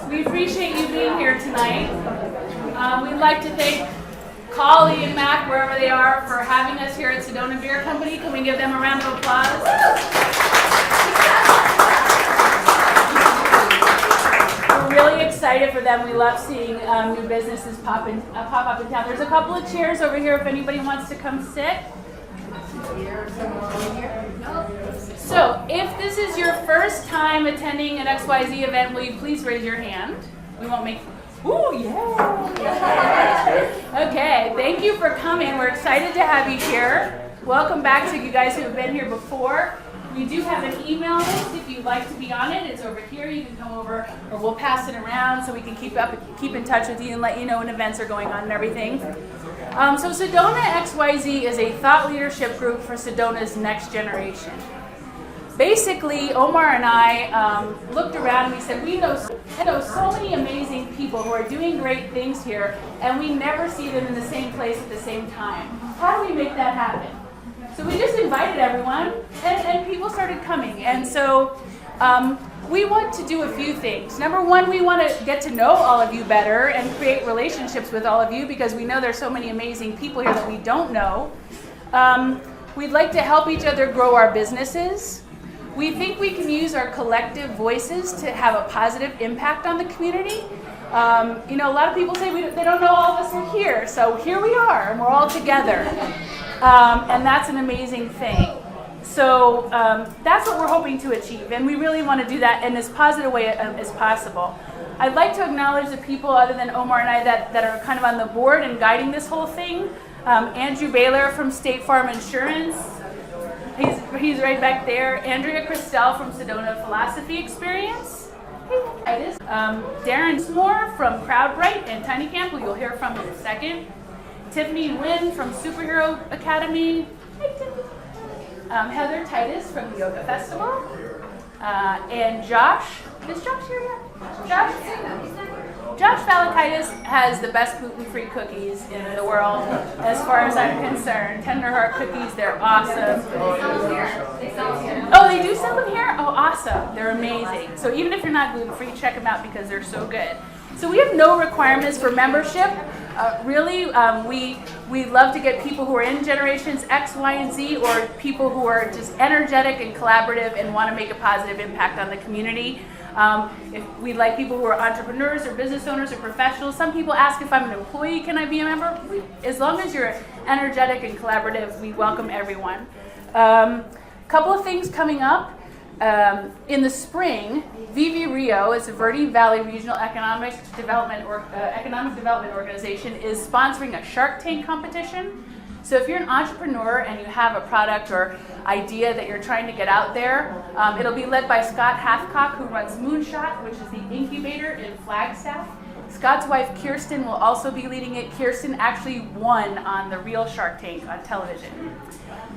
We appreciate you being here tonight. We'd like to thank Collie and Mac, wherever they are, for having us here at Sedona Beer Company. Can we give them a round of applause? We're really excited for them. We love seeing new businesses pop up in town. There's a couple of chairs over here if anybody wants to come sit. So, if this is your first time attending an XYZ event, will you please raise your hand? We won't make... Ooh, yeah! Okay, thank you for coming. We're excited to have you here. Welcome back to you guys who have been here before. We do have an email list if you'd like to be on it. It's over here. You can come over, or we'll pass it around so we can keep in touch with you and let you know when events are going on and everything. So Sedona XYZ is a thought leadership group for Sedona's next generation. Basically, Omar and I looked around and we said, we know so many amazing people who are doing great things here, and we never see them in the same place at the same time. How do we make that happen? So we just invited everyone, and people started coming. And so we want to do a few things. Number one, we want to get to know all of you better and create relationships with all of you, because we know there's so many amazing people here that we don't know. We'd like to help each other grow our businesses. We think we can use our collective voices to have a positive impact on the community. A lot of people say they don't know all of us are here, so here we are, and we're all together. And that's an amazing thing. So that's what we're hoping to achieve, and we really want to do that in as positive a way as possible. I'd like to acknowledge the people other than Omar and I that are kind of on the board and guiding this whole thing. Andrew Baylor from State Farm Insurance. He's right back there. Andrea Christel from Sedona Philosophy Experience. Darin Dinsmore from Crowdbrite and TinyCamp, who you'll hear from in a second. Tiffany Nguyen from Superhero Academy. Hey, Tiffany. Heather Titus from the Yoga Festival. And Josh. Is Josh here yet? Josh Valakaitis has the best gluten-free cookies in the world, as far as I'm concerned. Tenderheart cookies, they're awesome. Oh, they do sell them here? Oh, awesome. They're amazing. So even if you're not gluten-free, check them out because they're so good. So we have no requirements for membership. We love to get people who are in generations X, Y, and Z, or people who are just energetic and collaborative and want to make a positive impact on the community. If we like people who are entrepreneurs or business owners or professionals. Some people ask if I'm an employee, can I be a member? As long as you're energetic and collaborative, we welcome everyone. Couple of things coming up. In the spring, Vivi Rio, is a Verde Valley Regional Economic Development Organization, is sponsoring a Shark Tank competition. So if you're an entrepreneur and you have a product or idea that you're trying to get out there, it'll be led by Scott Hathcock, who runs Moonshot, which is the incubator in Flagstaff. Scott's wife, Kirsten, will also be leading it. Kirsten actually won on the real Shark Tank on television.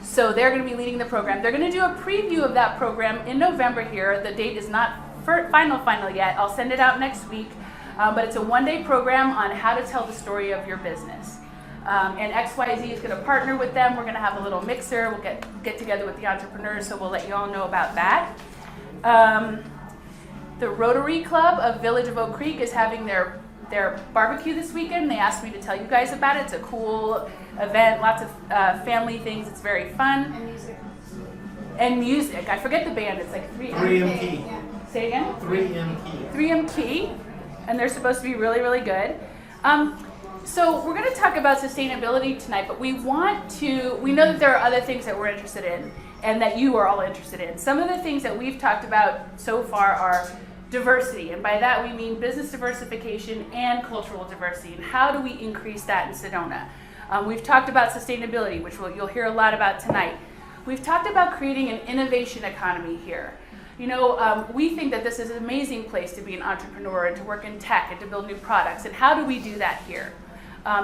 So they're going to be leading the program. They're going to do a preview of that program in November here. The date is not final yet. I'll send it out next week. But it's a one-day program on how to tell the story of your business. And XYZ is going to partner with them. We're going to have a little mixer. We'll get together with the entrepreneurs, so we'll let you all know about that. The Rotary Club of Village of Oak Creek is having their barbecue this weekend. They asked me to tell you guys about it. It's a cool event, lots of family things. It's very fun. And music. I forget the band. It's like 3M Key. Say again? 3M Key. 3M Key. And they're supposed to be really, really good. So we're going to talk about sustainability tonight, but we know that there are other things that we're interested in and that you are all interested in. Some of the things that we've talked about so far are diversity, and by that we mean business diversification and cultural diversity, and how do we increase that in Sedona? We've talked about sustainability, which you'll hear a lot about tonight. We've talked about creating an innovation economy here. We think that this is an amazing place to be an entrepreneur and to work in tech and to build new products, and how do we do that here?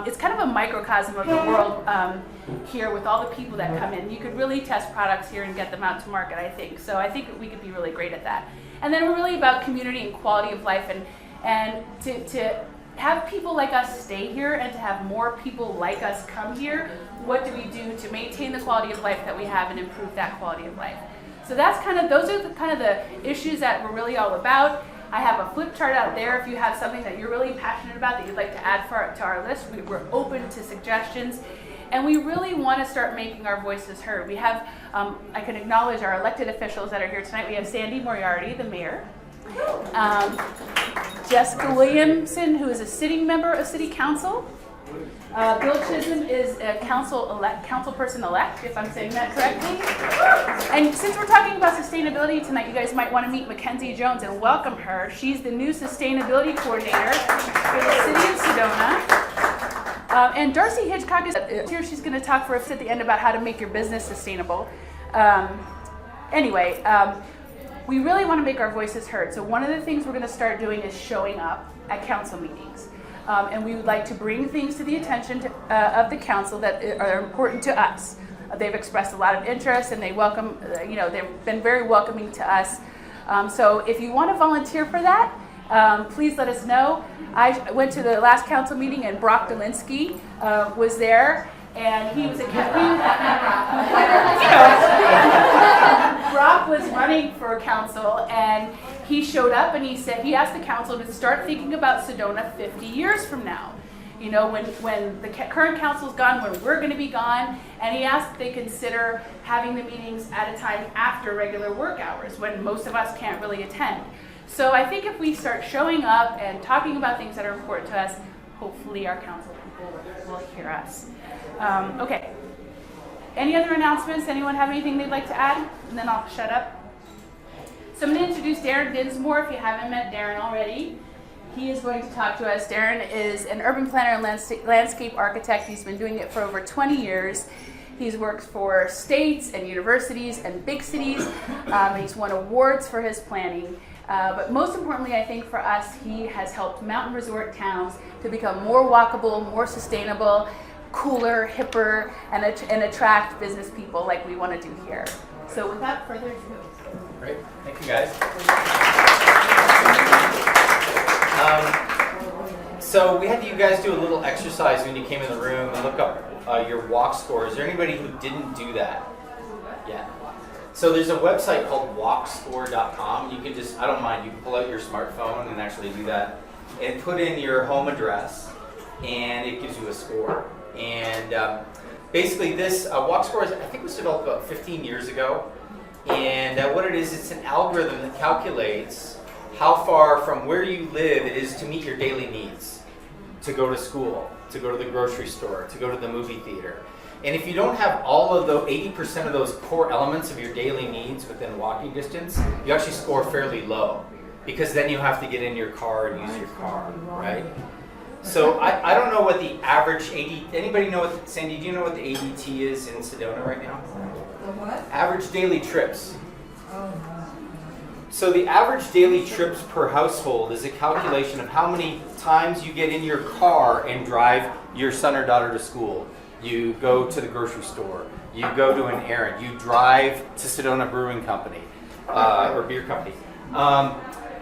It's kind of a microcosm of the world here with all the people that come in. You could really test products here and get them out to market, I think. So I think we could be really great at that. And then we're really about community and quality of life, and to have people like us stay here and to have more people like us come here. What do we do to maintain the quality of life that we have and improve that quality of life? So those are the issues that we're really all about. I have a flip chart out there if you have something that you're really passionate about that you'd like to add to our list. We're open to suggestions. And we really want to start making our voices heard. We have, I can acknowledge our elected officials that are here tonight. We have Sandy Moriarty, the mayor. Jessica Williamson, who is a sitting member of City Council. Bill Chisholm is a council person-elect, if I'm saying that correctly. And since we're talking about sustainability tonight, you guys might want to meet Mackenzie Jones and welcome her. She's the new sustainability coordinator for the city of Sedona. And Darcy Hitchcock is here. She's going to talk for us at the end about how to make your business sustainable. Anyway, we really want to make our voices heard. So one of the things we're going to start doing is showing up at council meetings. And we would like to bring things to the attention of the council that are important to us. They've expressed a lot of interest, and they welcome, they've been very welcoming to us. So if you want to volunteer for that, please let us know. I went to the last council meeting, and Brock Dolinsky was there, and he was Brock was running for council, and he showed up and he asked the council to start thinking about Sedona 50 years from now. You know, when the current council's gone, when we're going to be gone, and he asked if they consider having the meetings at a time after regular work hours, when most of us can't really attend. So I think if we start showing up and talking about things that are important to us, hopefully our council people will hear us. Okay. Any other announcements? Anyone have anything they'd like to add? And then I'll shut up. So I'm going to introduce Darin Dinsmore if you haven't met Darin already. He is going to talk to us. Darin is an urban planner and landscape architect. He's been doing it for over 20 years. He's worked for states and universities and big cities. He's won awards for his planning. But most importantly, I think for us, he has helped mountain resort towns to become more walkable, more sustainable, cooler, hipper, and attract business people like we want to do here. So without further ado. Great. Thank you, guys. So we had you guys do a little exercise when you came in the room and look up your walk score. Is there anybody who didn't do that yet? So there's a website called walkscore.com. You can just, I don't mind, you can pull out your smartphone and actually do that and put in your home address, and it gives you a score. And basically this walk score, I think was developed about 15 years ago. And what it is, it's an algorithm that calculates how far from where you live it is to meet your daily needs. To go to school, to go to the grocery store, to go to the movie theater. And if you don't have all of the 80% of those core elements of your daily needs within walking distance, you actually score fairly low. Because then you have to get in your car and use your car, right? So I don't know what the average anybody know what, Sandy, do you know what the ADT is in Sedona right now? The what? Average daily trips. Oh. So the average daily trips per household is a calculation of how many times you get in your car and drive your son or daughter to school. You go to the grocery store. You go to an errand. You drive to Sedona Brewing Company or beer company.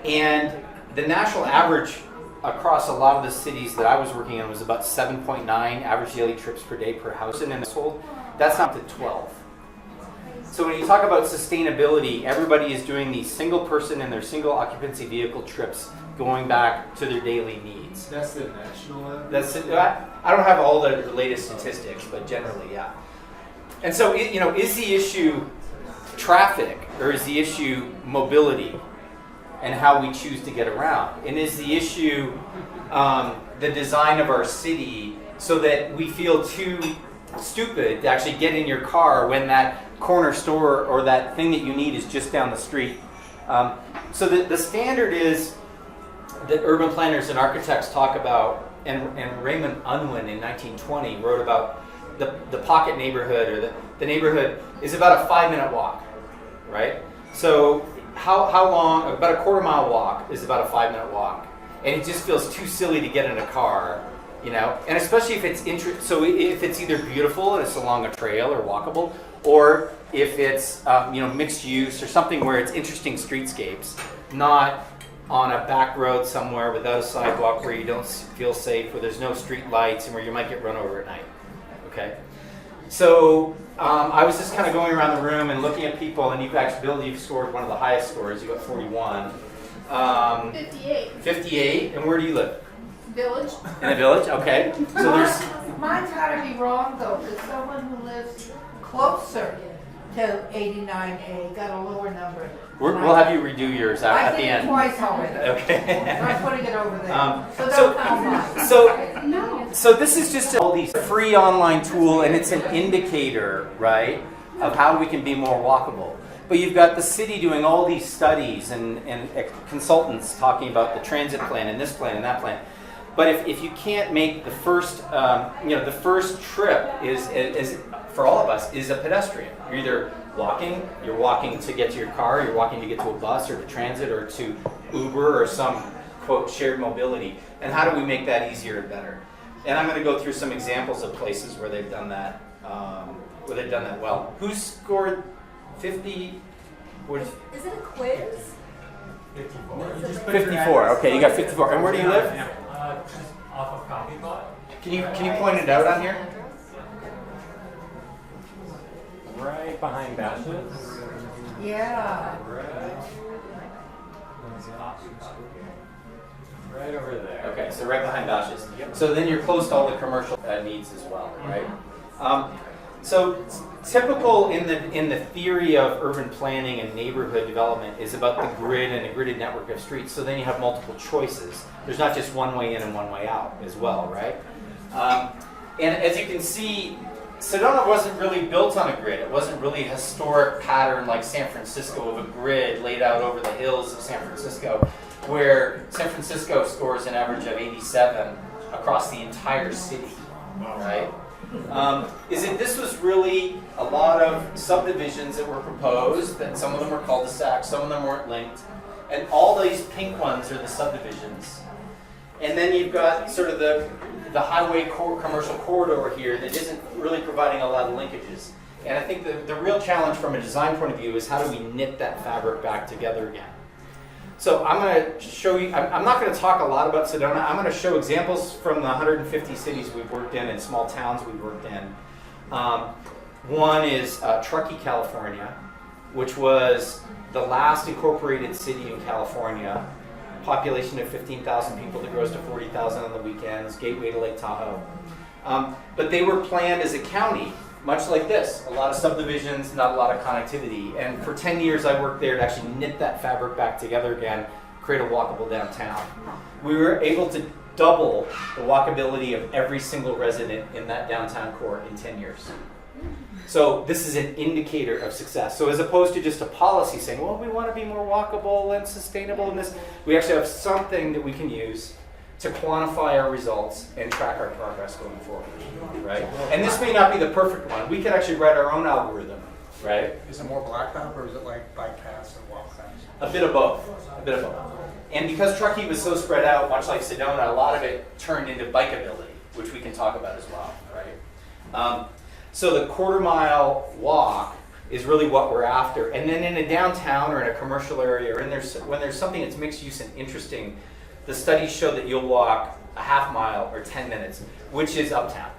And the national average across a lot of the cities that I was working in was about 7.9 average daily trips per day per house in a household. That's not to 12. So when you talk about sustainability, everybody is doing these single person and their single occupancy vehicle trips going back to their daily needs. That's the national average? That's it. I don't have all the latest statistics, but generally, yeah. And so, is the issue traffic, or is the issue mobility and how we choose to get around? And is the issue the design of our city so that we feel too stupid to actually get in your car when that corner store or that thing that you need is just down the street? So the standard is that urban planners and architects talk about, and Raymond Unwin in 1920 wrote about the pocket neighborhood, or the neighborhood is about a 5-minute walk, right? So how long, about a quarter-mile walk is about a 5-minute walk. And it just feels too silly to get in a car, and especially if it's if it's either beautiful and it's along a trail or walkable, or if it's mixed use or something where it's interesting streetscapes, not on a back road somewhere without a sidewalk where you don't feel safe, where there's no street lights, and where you might get run over at night. Okay, so I was just kind of going around the room and looking at people, and Bill, you've scored one of the highest scores. You got 41. 58. 58. And where do you live? Village. In a village? Okay. So there's... Mine's gotta be wrong though, because someone who lives closer to 89A got a lower number. We'll have you redo yours at the I did it end. twice already. Okay. I'm putting it over there. So so- don't count mine. So this is just all these free online tool, and it's an indicator, right, of how we can be more walkable. But you've got the city doing all these studies and consultants talking about the transit plan and this plan and that plan. But if you can't make the first, the first trip is for all of us is a pedestrian. You're either you're walking to get to your car, you're walking to get to a bus or to transit or to Uber or some quote shared mobility. And how do we make that easier and better? And I'm going to go through some examples of places where they've done that, well. Who scored 50? Is it a quiz? 54. Okay, you got 54. And where do you live? Just off of Coffee Pot. Can you point it out on here? Right behind Bashes. Yeah. Right over there. Okay, so right behind Dashes. So then you're close to all the commercial needs as well, right? So typical in the theory of urban planning and neighborhood development is about the grid and a gridded network of streets. So then you have multiple choices. There's not just one way in and one way out as well, right? And as you can see, Sedona wasn't really built on a grid. It wasn't really a historic pattern like San Francisco of a grid laid out over the hills of San Francisco, where San Francisco scores an average of 87 across the entire city, right? This was really a lot of subdivisions that were proposed, that some of them were cul-de-sacs, some of them weren't linked, and all these pink ones are the subdivisions. And then you've got sort of the highway commercial corridor here that isn't really providing a lot of linkages. And I think the real challenge from a design point of view is how do we knit that fabric back together again? So I'm going to show you, I'm not going to talk a lot about Sedona. I'm going to show examples from the 150 cities we've worked in and small towns we've worked in. One is Truckee, California, which was the last incorporated city in California. Population of 15,000 people that grows to 40,000 on the weekends, gateway to Lake Tahoe. But they were planned as a county, much like this. A lot of subdivisions, not a lot of connectivity. And for 10 years I worked there to actually knit that fabric back together again, create a walkable downtown. We were able to double the walkability of every single resident in that downtown core in 10 years. So this is an indicator of success. So as opposed to just a policy saying, well, we want to be more walkable and sustainable in this, we actually have something that we can use to quantify our results and track our progress going forward, right? And this may not be the perfect one. We could actually write our own algorithm, right? Is it more blacktop or is it like bike paths and walk paths? A bit of both, a bit of both. And because Truckee was so spread out, much like Sedona, a lot of it turned into bikeability, which we can talk about as well, right? So the quarter-mile walk is really what we're after. And then in a downtown or in a commercial area, or when there's something that's mixed use and interesting, the studies show that you'll walk a half mile or 10 minutes, which is uptown.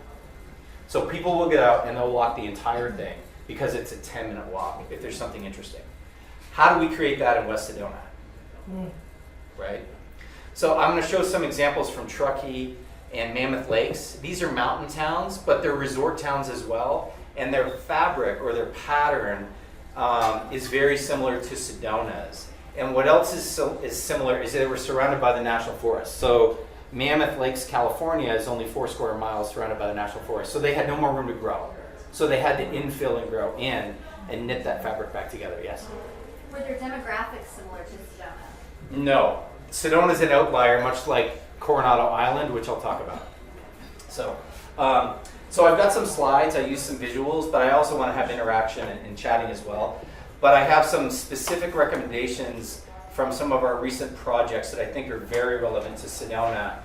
So people will get out and they'll walk the entire thing because it's a 10-minute walk if there's something interesting. How do we create that in West Sedona? Right? So I'm going to show some examples from Truckee and Mammoth Lakes. These are mountain towns, but they're resort towns as well. And their fabric or their pattern is very similar to Sedona's. And what else is similar is they were surrounded by the national forest. So Mammoth Lakes, California is only 4 square miles surrounded by the national forest. So they had no more room to grow. So they had to infill and grow in and knit that fabric back together, yes? Were their demographics similar to Sedona? No. Sedona's an outlier, much like Coronado Island, which I'll talk about. So I've got some slides, I use some visuals, but I also want to have interaction and chatting as well. But I have some specific recommendations from some of our recent projects that I think are very relevant to Sedona.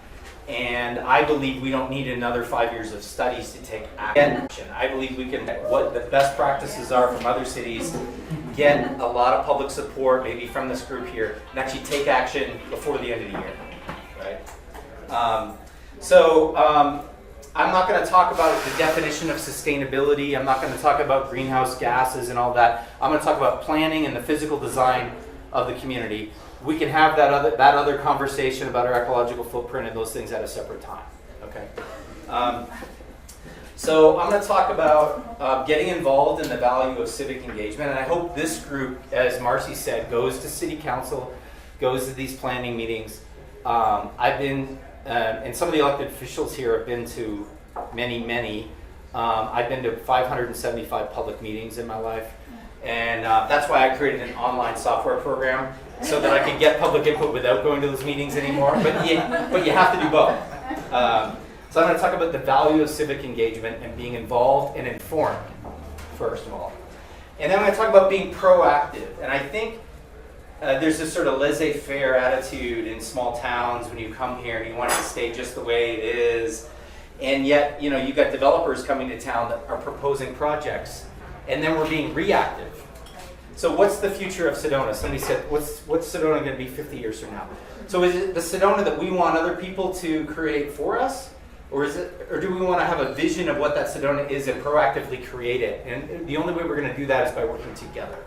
And I believe we don't need another 5 years of studies to take action. I believe we can, what the best practices are from other cities, get a lot of public support, maybe from this group here, and actually take action before the end of the year, right? I'm not going to talk about the definition of sustainability. I'm not going to talk about greenhouse gases and all that. I'm going to talk about planning and the physical design of the community. we can have that other conversation about our ecological footprint and those things at a separate time. Okay. So I'm going to talk about getting involved in the value of civic engagement, and I hope this group, as Marcy said, goes to city council, goes to these planning meetings. I've been, and some of the elected officials here have been to many. I've been to 575 public meetings in my life, and that's why I created an online software program so that I could get public input without going to those meetings anymore. But you have to do both. So I'm going to talk about the value of civic engagement and being involved and informed, first of all. And then I'm going to talk about being proactive. And I think there's this sort of laissez-faire attitude in small towns when you come here and you want it to stay just the way it is. And yet, you've got developers coming to town that are proposing projects, and then we're being reactive. So what's the future of Sedona? Somebody said, what's Sedona going to be 50 years from now? So is it the Sedona that we want other people to create for us? Or do we want to have a vision of what that Sedona is and proactively create it? And the only way we're going to do that is by working together.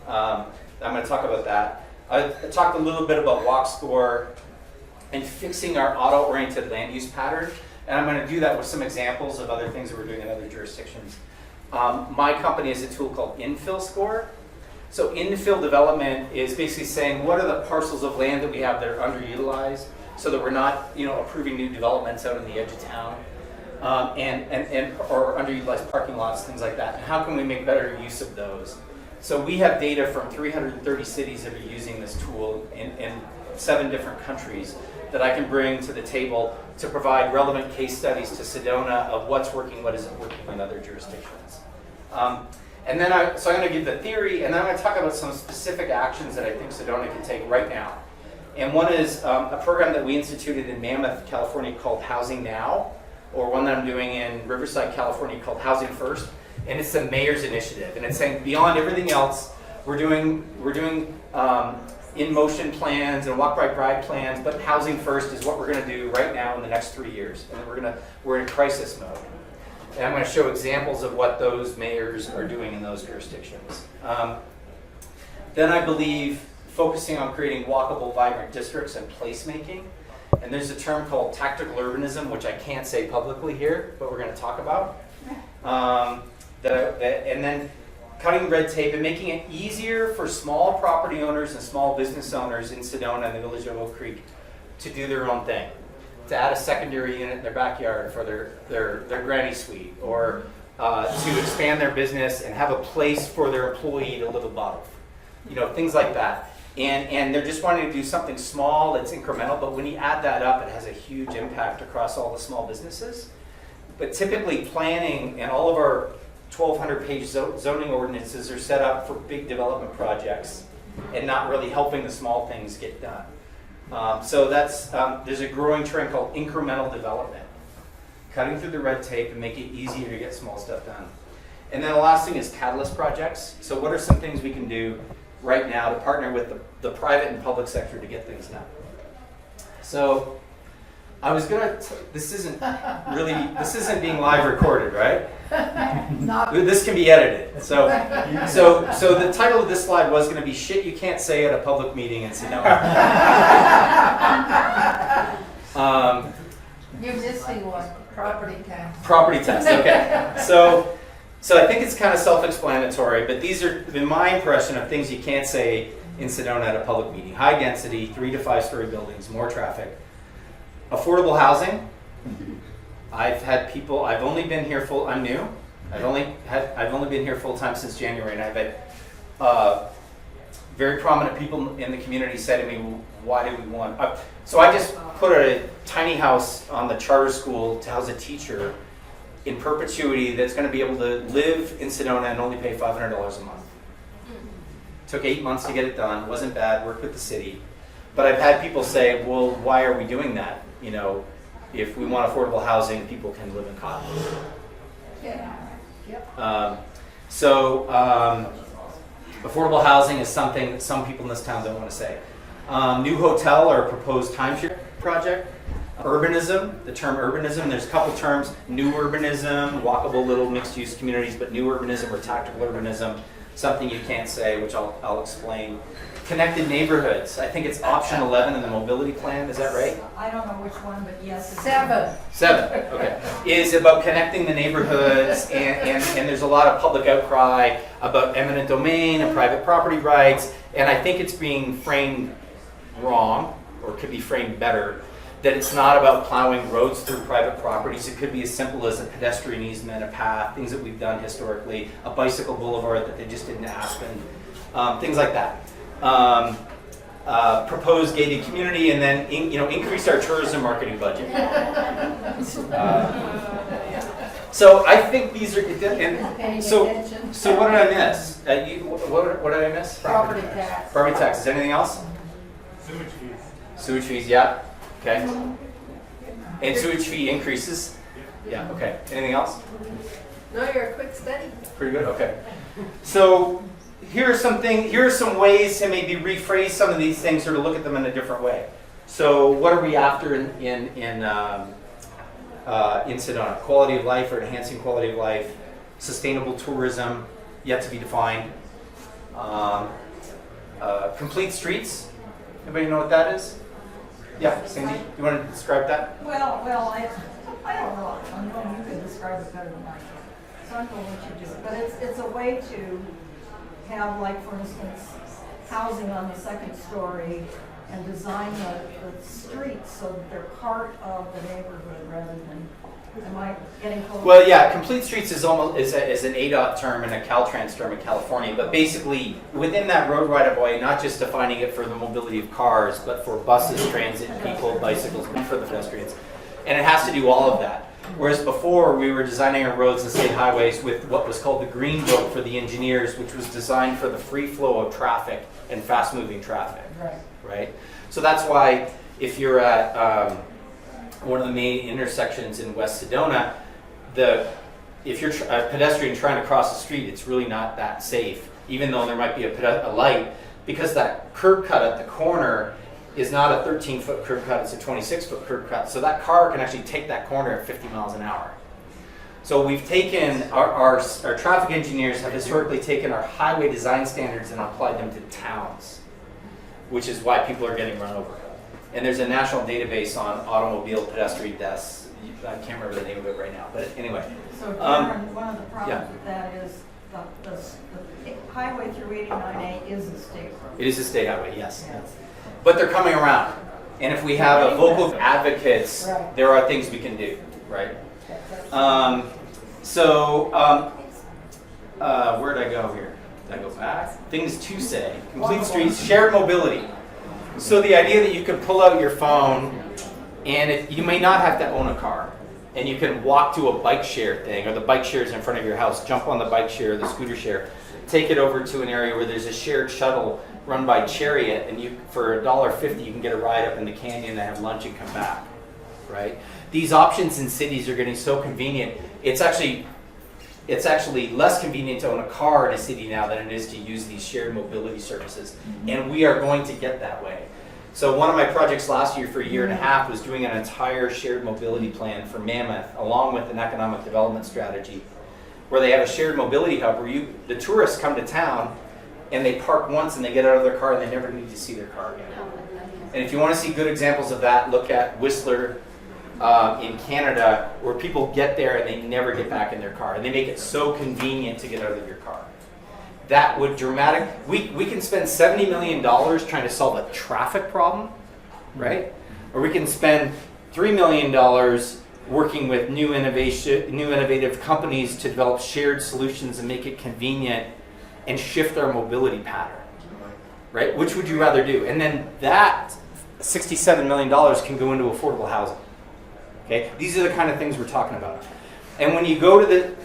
I'm going to talk about that. I talked a little bit about walk score and fixing our auto-oriented land use pattern. And I'm going to do that with some examples of other things that we're doing in other jurisdictions. My company has a tool called infill score. So infill development is basically saying what are the parcels of land that we have that are underutilized, so that we're not, approving new developments out on the edge of town, or underutilized parking lots, things like that. And how can we make better use of those? So we have data from 330 cities that are using this tool in 7 different countries that I can bring to the table to provide relevant case studies to Sedona of what's working, what isn't working in other jurisdictions. And then so I'm going to give the theory, and then I'm going to talk about some specific actions that I think Sedona can take right now. And one is a program that we instituted in Mammoth, California called Housing Now, or one that I'm doing in Riverside, California called Housing First. And it's the mayor's initiative. And it's saying beyond everything else, we're doing in-motion plans and walk-right-ride plans, but housing first is what we're going to do right now in the next 3 years. And we're in crisis mode. And I'm going to show examples of what those mayors are doing in those jurisdictions. Then I believe focusing on creating walkable, vibrant districts and placemaking. And there's a term called tactical urbanism, which I can't say publicly here, but we're going to talk about. And then cutting red tape and making it easier for small property owners and small business owners in Sedona and the village of Oak Creek to do their own thing. To add a secondary unit in their backyard for their granny suite, or to expand their business and have a place for their employee to live above. Things like that. And they're just wanting to do something small that's incremental, but when you add that up, it has a huge impact across all the small businesses. But typically planning and all of our 1,200-page zoning ordinances are set up for big development projects and not really helping the small things get done. So there's a growing trend called incremental development, cutting through the red tape and make it easier to get small stuff done. And then the last thing is catalyst projects. So what are some things we can do right now to partner with the private and public sector to get things done? So I was this isn't being live recorded, right? This can be edited. So the title of this slide was going to be "Shit You Can't Say at a Public Meeting in Sedona." You're missing one, property tax. Property tax, okay. So I think it's kind of self-explanatory, but these are, in my impression, of things you can't say in Sedona at a public meeting. High density, 3 to 5 story buildings, more traffic. Affordable housing. I've only been here I'm new. I've only been here full time since January, and I've had very prominent people in the community say to me, why do we want, so I just put a tiny house on the charter school to house a teacher in perpetuity that's going to be able to live in Sedona and only pay $500 a month. Took 8 months to get it done. Wasn't bad. Worked with the city. But I've had people say, well, why are we doing that? If we want affordable housing, people can live in cottages. Yeah. Yep. Affordable housing is something that some people in this town don't want to say. New hotel or proposed timeshare project. Urbanism, the term urbanism, there's a couple terms, new urbanism, walkable little mixed use communities, but new urbanism or tactical urbanism. something you can't say, which I'll explain. Connected neighborhoods. I think it's option 11 in the mobility plan. Is that right? I don't know which one, but yes. It's 7. 7. Okay. Is about connecting the neighborhoods, and there's a lot of public outcry about eminent domain and private property rights, and I think it's being framed wrong, or could be framed better, that it's not about plowing roads through private properties. It could be as simple as a pedestrian easement, a path, things that we've done historically, a bicycle boulevard that they just did in Aspen, things like that. Proposed gated community, and then increase our tourism marketing budget. So I think these are, and so what did I miss? What did I miss? Property tax. Property taxes. Anything else? Sewage fees. Sewage fees, yeah. Okay. And sewage fee increases. Yeah. Okay. Anything else? No, you're a quick study. Pretty good. Okay. So here are some ways to maybe rephrase some of these things or to look at them in a different way. So what are we after in Sedona? Quality of life or enhancing quality of life, sustainable tourism, yet to be defined. Complete streets. Anybody know what that is? Yeah, Sandy, you want to describe that? Well, I don't know. I know you can describe it better than I can. So I don't know what you do. But it's a way to have, like, for instance, housing on the second story and design the streets so that they're part of the neighborhood rather than, am I getting close? Well, yeah, complete streets is an ADOT term and a Caltrans term in California, but basically within that road right of way, not just defining it for the mobility of cars, but for buses, transit, people, bicycles, and for the pedestrians. And it has to do all of that. Whereas before, we were designing our roads and state highways with what was called the green book for the engineers, which was designed for the free flow of traffic and fast-moving traffic. Right? So that's why if you're at one of the main intersections in West Sedona, if you're a pedestrian trying to cross the street, it's really not that safe, even though there might be a light, because that curb cut at the corner is not a 13-foot curb cut, it's a 26-foot curb cut. So that car can actually take that corner at 50 miles an hour. So we've taken, our traffic engineers have historically taken our highway design standards and applied them to towns, which is why people are getting run over. And there's a national database on automobile pedestrian deaths. I can't remember the name of it right now, but anyway. So, Darin, one of the problems yeah. with that is the highway through 89A is a state road. It is a state highway, yes. Yes. But they're coming around. And if we have a vocal advocates, Right. there are things we can do, right? Where'd I go here? Did I go back? Things to say. Complete streets, shared mobility. So the idea that you could pull out your phone and you may not have to own a car, and you can walk to a bike share thing, or the bike share is in front of your house, jump on the bike share, the scooter share, take it over to an area where there's a shared shuttle run by Chariot, and for $1.50 you can get a ride up in the canyon and have lunch and come back, right? These options in cities are getting so convenient. It's actually less convenient to own a car in a city now than it is to use these shared mobility services, and we are going to get that way. So one of my projects last year for a year and a half was doing an entire shared mobility plan for Mammoth, along with an economic development strategy, where they have a shared mobility hub where the tourists come to town and they park once and they get out of their car and they never need to see their car again. And if you want to see good examples of that, look at Whistler in Canada, where people get there and they never get back in their car, and they make it so convenient to get out of your car. That would we can spend $70 million trying to solve a traffic problem, right? Or we can spend $3 million working with new innovative companies to develop shared solutions and make it convenient and shift our mobility pattern, right? Which would you rather do? And then that $67 million can go into affordable housing. Okay, these are the kind of things we're talking about. And when you go to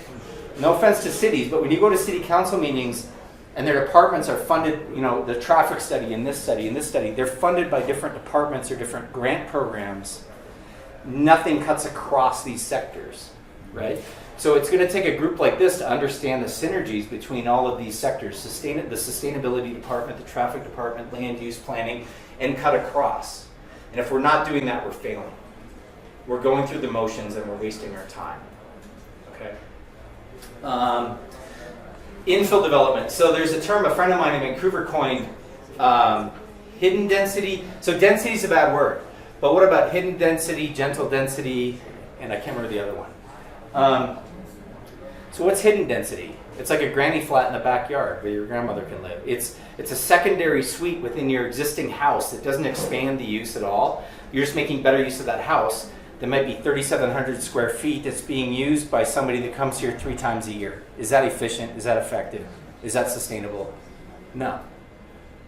no offense to cities, but when you go to city council meetings and their departments are funded, the traffic study and this study and this study, they're funded by different departments or different grant programs. Nothing cuts across these sectors, right? So it's going to take a group like this to understand the synergies between all of these sectors, the sustainability department, the traffic department, land use planning, and cut across. And if we're not doing that, we're failing. We're going through the motions and we're wasting our time. Okay. Infill development. So there's a term a friend of mine in Vancouver coined, hidden density. So density is a bad word. But what about hidden density, gentle density, and I can't remember the other one. So what's hidden density? It's like a granny flat in the backyard where your grandmother can live. It's a secondary suite within your existing house that doesn't expand the use at all. You're just making better use of that house. There might be 3,700 square feet that's being used by somebody that comes here 3 times a year. Is that efficient? Is that effective? Is that sustainable? No.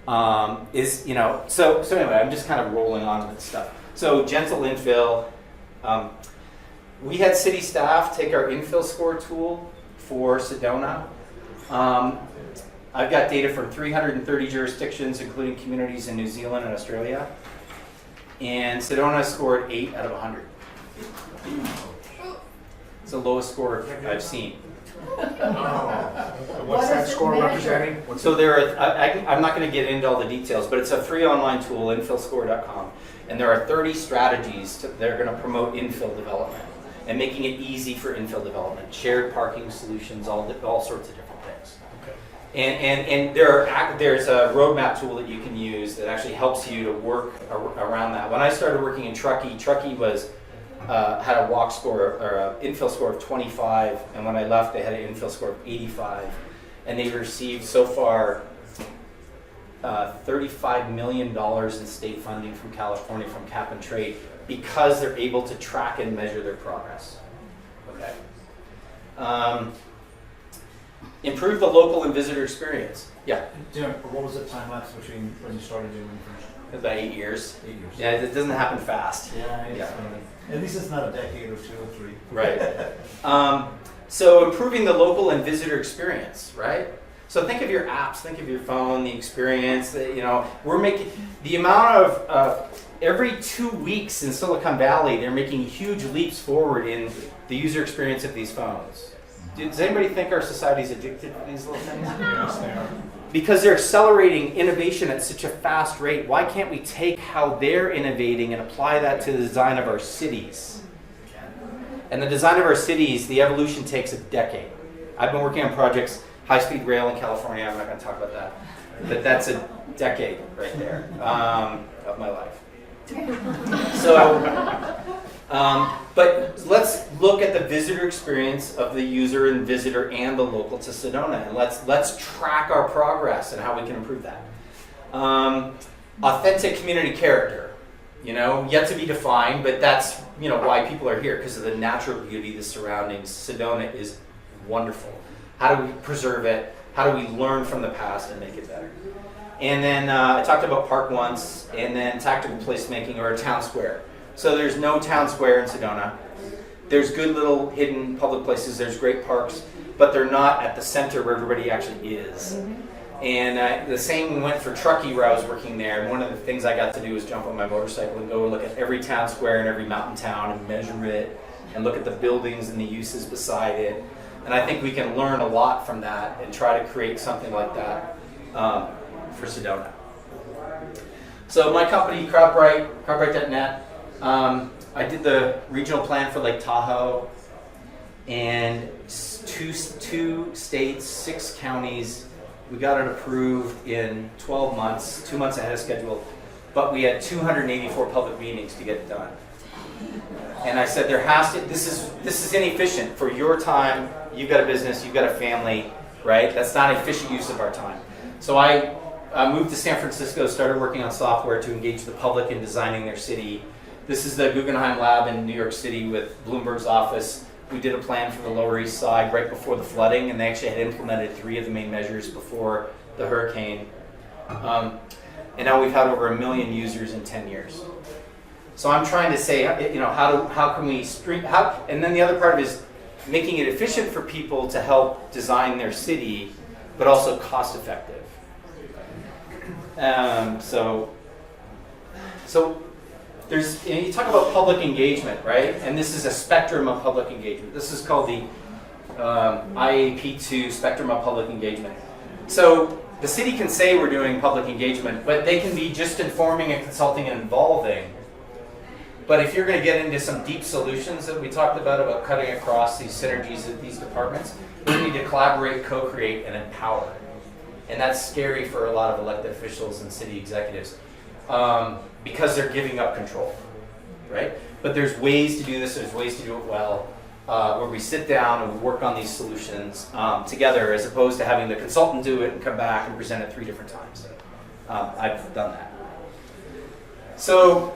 So anyway, I'm just kind of rolling on with stuff. So gentle infill. We had city staff take our infill score tool for Sedona. I've got data from 330 jurisdictions, including communities in New Zealand and Australia. And Sedona scored 8 out of 100. It's the lowest score I've seen. What's that score representing? So there are, I'm not going to get into all the details, but it's a free online tool, infillscore.com. And there are 30 strategies that are going to promote infill development and making it easy for infill development, shared parking solutions, all sorts of different things. Okay. And there's a roadmap tool that you can use that actually helps you to work around that. When I started working in Truckee was had a walk score or an infill score of 25, and when I left, they had an infill score of 85, and they've received so far $35 million in state funding from California from Cap and Trade because they're able to track and measure their progress. Okay. Improve the local and visitor experience. Yeah. Jim, what was the time lapse between when you started doing it? About 8 years. 8 years. Yeah, it doesn't happen fast. Yeah. At least it's not a decade or 2 or 3. Right. So improving the local and visitor experience, right? So think of your apps, think of your phone, the experience that, we're making, the amount of, every 2 weeks in Silicon Valley, they're making huge leaps forward in the user experience of these phones. Does anybody think our society is addicted to these little things? Yes, they are. Because they're accelerating innovation at such a fast rate, why can't we take how they're innovating and apply that to the design of our cities? And the design of our cities, the evolution takes a decade. I've been working on projects, high-speed rail in California, I'm not going to talk about that. But that's a decade right there of my life. But let's look at the visitor experience of the user and visitor and the local to Sedona, and let's track our progress and how we can improve that. Authentic community character, yet to be defined, but that's why people are here, because of the natural beauty, the surroundings. Sedona is wonderful. How do we preserve it? How do we learn from the past and make it better? And then I talked about park once, and then tactical placemaking or a town square. So there's no town square in Sedona. There's good little hidden public places. There's great parks, but they're not at the center where everybody actually is. And the same went for Truckee where I was working there. And one of the things I got to do was jump on my motorcycle and go look at every town square and every mountain town and measure it and look at the buildings and the uses beside it. And I think we can learn a lot from that and try to create something like that for Sedona. So my company, Crowdbrite.net, I did the regional plan for Lake Tahoe, and two states, 6 counties. We got it approved in 12 months, 2 months ahead of schedule, but we had 284 public meetings to get it done. And I said, this is inefficient for your time. You've got a business, you've got a family, right? That's not efficient use of our time. So I moved to San Francisco, started working on software to engage the public in designing their city. This is the Guggenheim Lab in New York City with Bloomberg's office. We did a plan for the Lower East Side right before the flooding, and they actually had implemented 3 of the main measures before the hurricane. And now we've had over 1 million users in 10 years. So I'm trying to say, how can we and then the other part of it is making it efficient for people to help design their city, but also cost effective. So there's, you talk about public engagement, right? And this is a spectrum of public engagement. This is called the IAP2 spectrum of public engagement. So the city can say we're doing public engagement, but they can be just informing and consulting and involving. But if you're going to get into some deep solutions that we talked about cutting across these synergies of these departments, we need to collaborate, co-create, and empower. And that's scary for a lot of elected officials and city executives because they're giving up control, right? But there's ways to do this, there's ways to do it well, where we sit down and we work on these solutions together as opposed to having the consultant do it and come back and present it 3 different times. I've done that. So,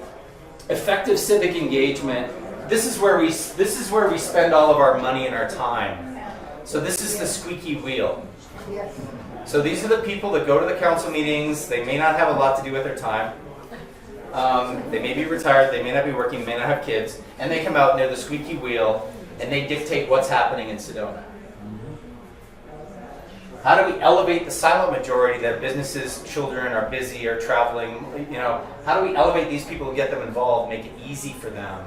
effective civic engagement. This is where we spend all of our money and our time. So this is the squeaky wheel. Yes. So these are the people that go to the council meetings. They may not have a lot to do with their time. They may be retired. They may not be working. May not have kids. And they come out and they're the squeaky wheel, and they dictate what's happening in Sedona. How do we elevate the silent majority that businesses, children are busy or traveling? You know, how do we elevate these people and get them involved, make it easy for them,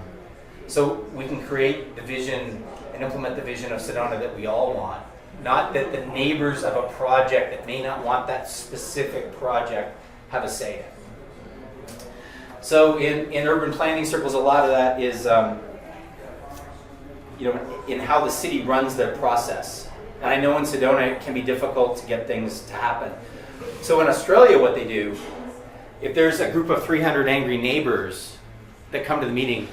so we can create the vision and implement the vision of Sedona that we all want? Not that the neighbors of a project that may not want that specific project have a say in. So in urban planning circles, a lot of that is, in how the city runs their process. And I know in Sedona it can be difficult to get things to happen. So in Australia, what they do, if there's a group of 300 angry neighbors that come to the meeting,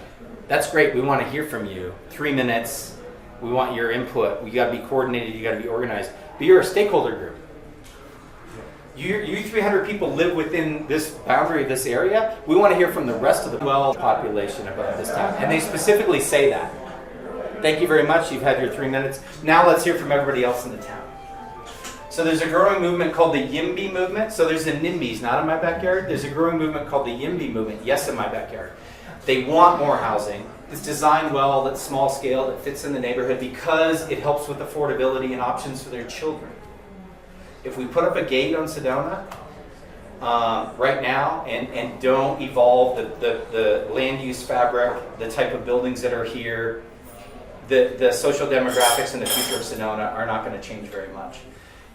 that's great. We want to hear from you. 3 minutes. We want your input. You got to be coordinated. You got to be organized. But you're a stakeholder group. You 300 people live within this boundary of this area. We want to hear from the rest of the population about this town. And they specifically say that. Thank you very much. You've had your 3 minutes. Now let's hear from everybody else in the town. So there's a growing movement called the YIMBY movement. So there's the NIMBYs, not in my backyard. There's a growing movement called the YIMBY movement, yes, in my backyard. They want more housing. It's designed well, that's small scale, that fits in the neighborhood because it helps with affordability and options for their children. If we put up a gate on Sedona right now and don't evolve the land use fabric, the type of buildings that are here, the social demographics and the future of Sedona are not going to change very much.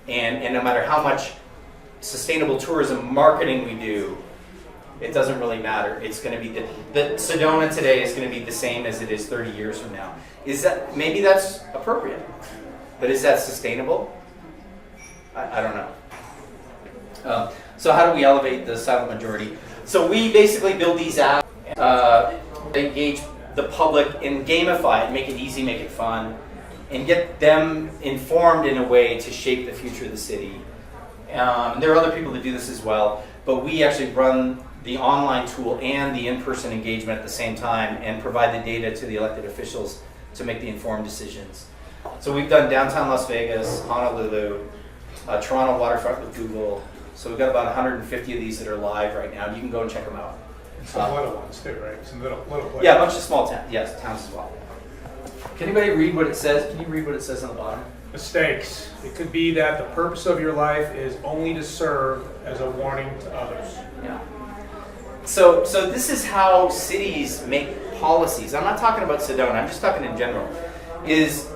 And no matter how much sustainable tourism marketing we do, it doesn't really matter. It's going to be the Sedona today is going to be the same as it is 30 years from now. Maybe that's appropriate, but is that sustainable? I don't know. So how do we elevate the silent majority? So we basically build these apps, engage the public and gamify it, make it easy, make it fun, and get them informed in a way to shape the future of the city. There are other people that do this as well, but we actually run the online tool and the in-person engagement at the same time and provide the data to the elected officials to make the informed decisions. So we've done downtown Las Vegas, Honolulu, Toronto waterfront with Google. So we've got about 150 of these that are live right now. You can go and check them out. Some little ones too, right? Some little places. Yeah, a bunch of small towns. Yes, towns as well. Can anybody read what it says? Can you read what it says on the bottom? Mistakes. It could be that the purpose of your life is only to serve as a warning to others. Yeah. So this is how cities make policies. I'm not talking about Sedona. I'm just talking in general. Is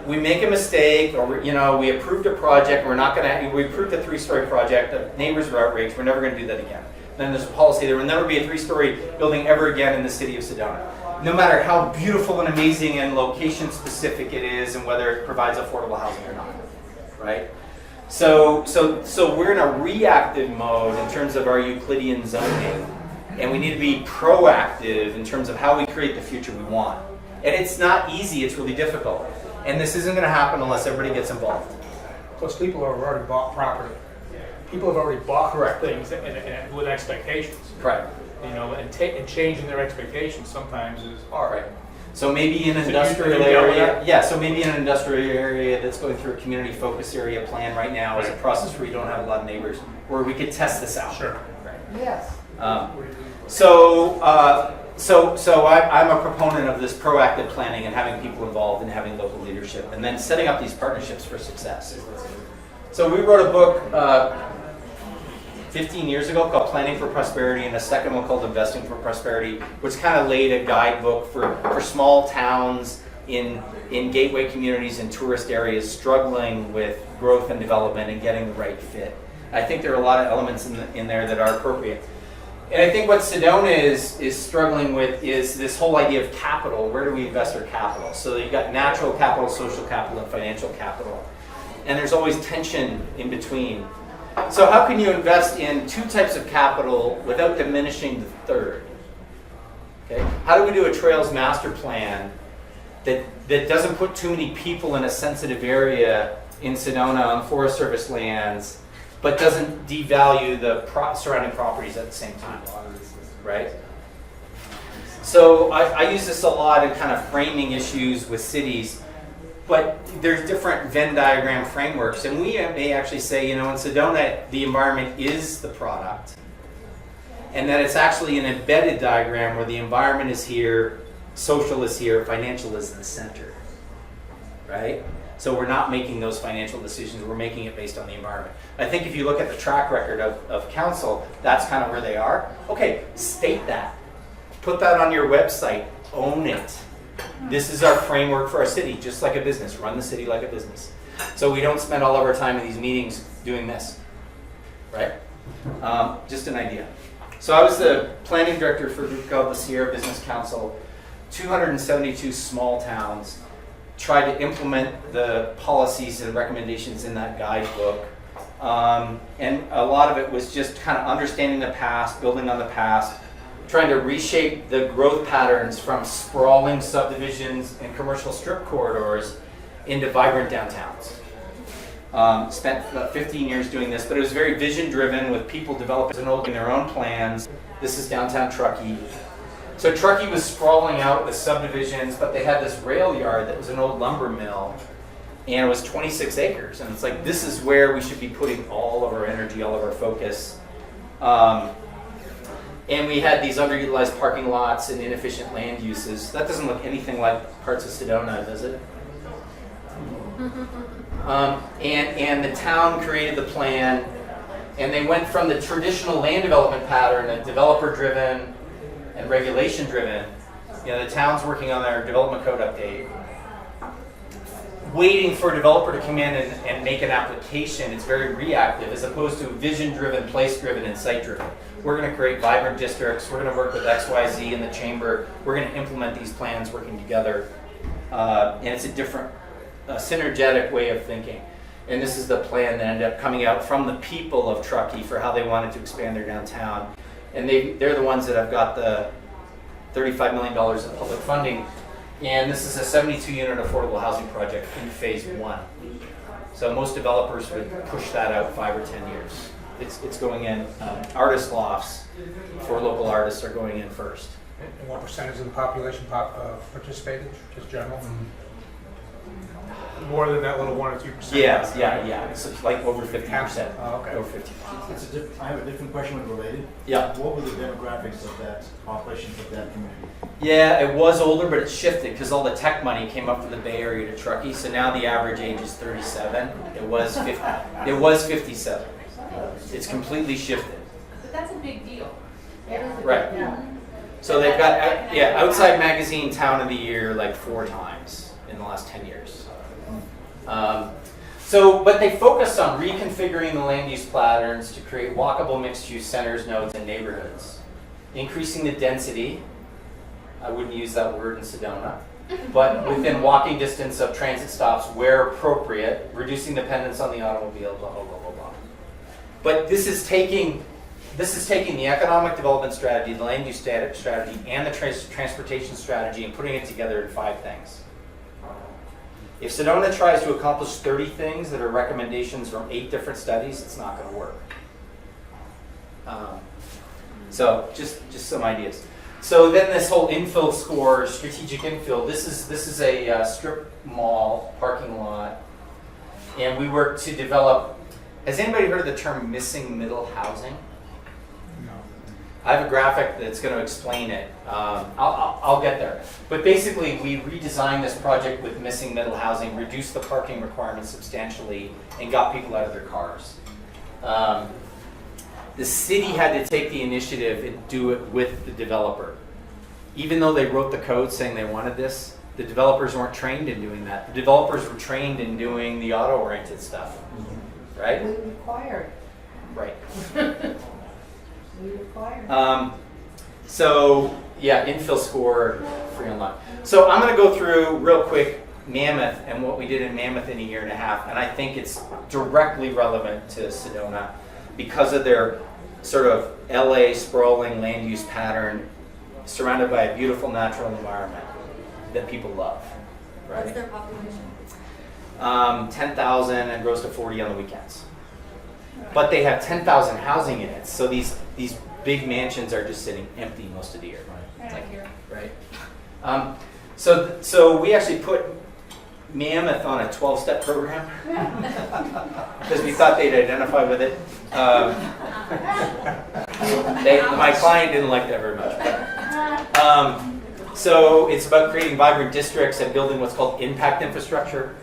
we make a mistake, or we approved a project. We approved a 3-story project. The neighbors were outraged. We're never going to do that again. Then there's a policy. There will never be a 3-story building ever again in the city of Sedona, no matter how beautiful and amazing and location specific it is, and whether it provides affordable housing or not. Right? So we're in a reactive mode in terms of our Euclidean zoning, and we need to be proactive in terms of how we create the future we want. And it's not easy, it's really difficult. And this isn't going to happen unless everybody gets involved. Plus, people have already bought property. People have already bought things with expectations. Correct. And changing their expectations sometimes is hard. Right. So maybe in an industrial area, so maybe in an industrial area that's going through a community focus area plan right now is a process where you don't have a lot of neighbors, where we could test this out. Sure. Right. Yes. So I'm a proponent of this proactive planning and having people involved and having local leadership, and then setting up these partnerships for success. So we wrote a book 15 years ago called Planning for Prosperity, and a second one called Investing for Prosperity, which kind of laid a guidebook for small towns in gateway communities and tourist areas struggling with growth and development and getting the right fit. I think there are a lot of elements in there that are appropriate. And I think what Sedona is struggling with is this whole idea of capital. Where do we invest our capital? So you've got natural capital, social capital, and financial capital. And there's always tension in between. So how can you invest in two types of capital without diminishing the third? Okay? How do we do a trails master plan that doesn't put too many people in a sensitive area in Sedona on Forest Service lands, but doesn't devalue the surrounding properties at the same time, right? So I use this a lot in kind of framing issues with cities, but there's different Venn diagram frameworks, and we may actually say, in Sedona, the environment is the product, and that it's actually an embedded diagram where the environment is here, social is here, financial is in the center, right? So we're not making those financial decisions, we're making it based on the environment. I think if you look at the track record of council, that's kind of where they are. Okay, state that. Put that on your website, own it. This is our framework for our city, just like a business. Run the city like a business. So we don't spend all of our time in these meetings doing this, right? Just an idea. So I was the planning director for a group called the Sierra Business Council, 272 small towns. Tried to implement the policies and recommendations in that guidebook. And a lot of it was just kind of understanding the past, building on the past, trying to reshape the growth patterns from sprawling subdivisions and commercial strip corridors into vibrant downtowns. Spent about 15 years doing this, but it was very vision driven with people developing their own plans. This is downtown Truckee. So Truckee was sprawling out with subdivisions, but they had this rail yard that was an old lumber mill, and it was 26 acres. And it's like, this is where we should be putting all of our energy, all of our focus. And we had these underutilized parking lots and inefficient land uses. That doesn't look anything like parts of Sedona, does it? And the town created the plan, and they went from the traditional land development pattern, a developer-driven and regulation-driven. The town's working on their development code update, waiting for a developer to come in and make an application. It's very reactive, as opposed to vision-driven, place-driven, and site-driven. We're going to create vibrant districts. We're going to work with XYZ in the chamber. We're going to implement these plans working together. And it's a different, synergetic way of thinking. And this is the plan that ended up coming out from the people of Truckee for how they wanted to expand their downtown. And they're the ones that have got the $35 million of public funding. And this is a 72-unit affordable housing project in phase 1. So most developers would push that out 5 or 10 years. It's going in. Artist lofts for local artists are going in first. And what percentage of the population participated, just general? More than that little 1 or 2%? Yeah. It's like over 50%. Oh, okay. Over 50%. I have a different question with related. Yeah. What were the demographics of that population of that community? Yeah, it was older, but it shifted because all the tech money came up from the Bay Area to Truckee. So now the average age is 37. It was 50. It was 57. It's completely shifted. But that's a big deal. Right. So they've got Outside Magazine Town of the Year like 4 times in the last 10 years. But they focused on reconfiguring the land use patterns to create walkable mixed-use centers, nodes, and neighborhoods. Increasing the density, I wouldn't use that word in Sedona, but within walking distance of transit stops where appropriate, reducing dependence on the automobile, blah, blah, blah, blah, blah. But this is taking the economic development strategy, the land use strategy, and the transportation strategy and putting it together in 5 things. If Sedona tries to accomplish 30 things that are recommendations from 8 different studies, it's not going to work. So just some ideas. So then this whole infill score, strategic infill, this is a strip mall parking lot, and we work to develop. Has anybody heard of the term missing middle housing? No. I have a graphic that's going to explain it. I'll get there. But basically, we redesigned this project with missing middle housing, reduced the parking requirements substantially, and got people out of their cars. The city had to take the initiative and do it with the developer. Even though they wrote the code saying they wanted this, the developers weren't trained in doing that. The developers were trained in doing the auto-oriented stuff, right? We required. Right. We require. So yeah, infill score, free online. So I'm going to go through real quick Mammoth and what we did in Mammoth in a year and a half, and I think it's directly relevant to Sedona because of their sort of LA sprawling land use pattern, surrounded by a beautiful natural environment that people love. Right? What's their population? 10,000 and grows to 40 on the weekends. But they have 10,000 housing units, so these big mansions are just sitting empty most of the year. Right? So we actually put Mammoth on a 12-step program because we thought they'd identify with it. My client didn't like that very much. But, so it's about creating vibrant districts and building what's called impact infrastructure,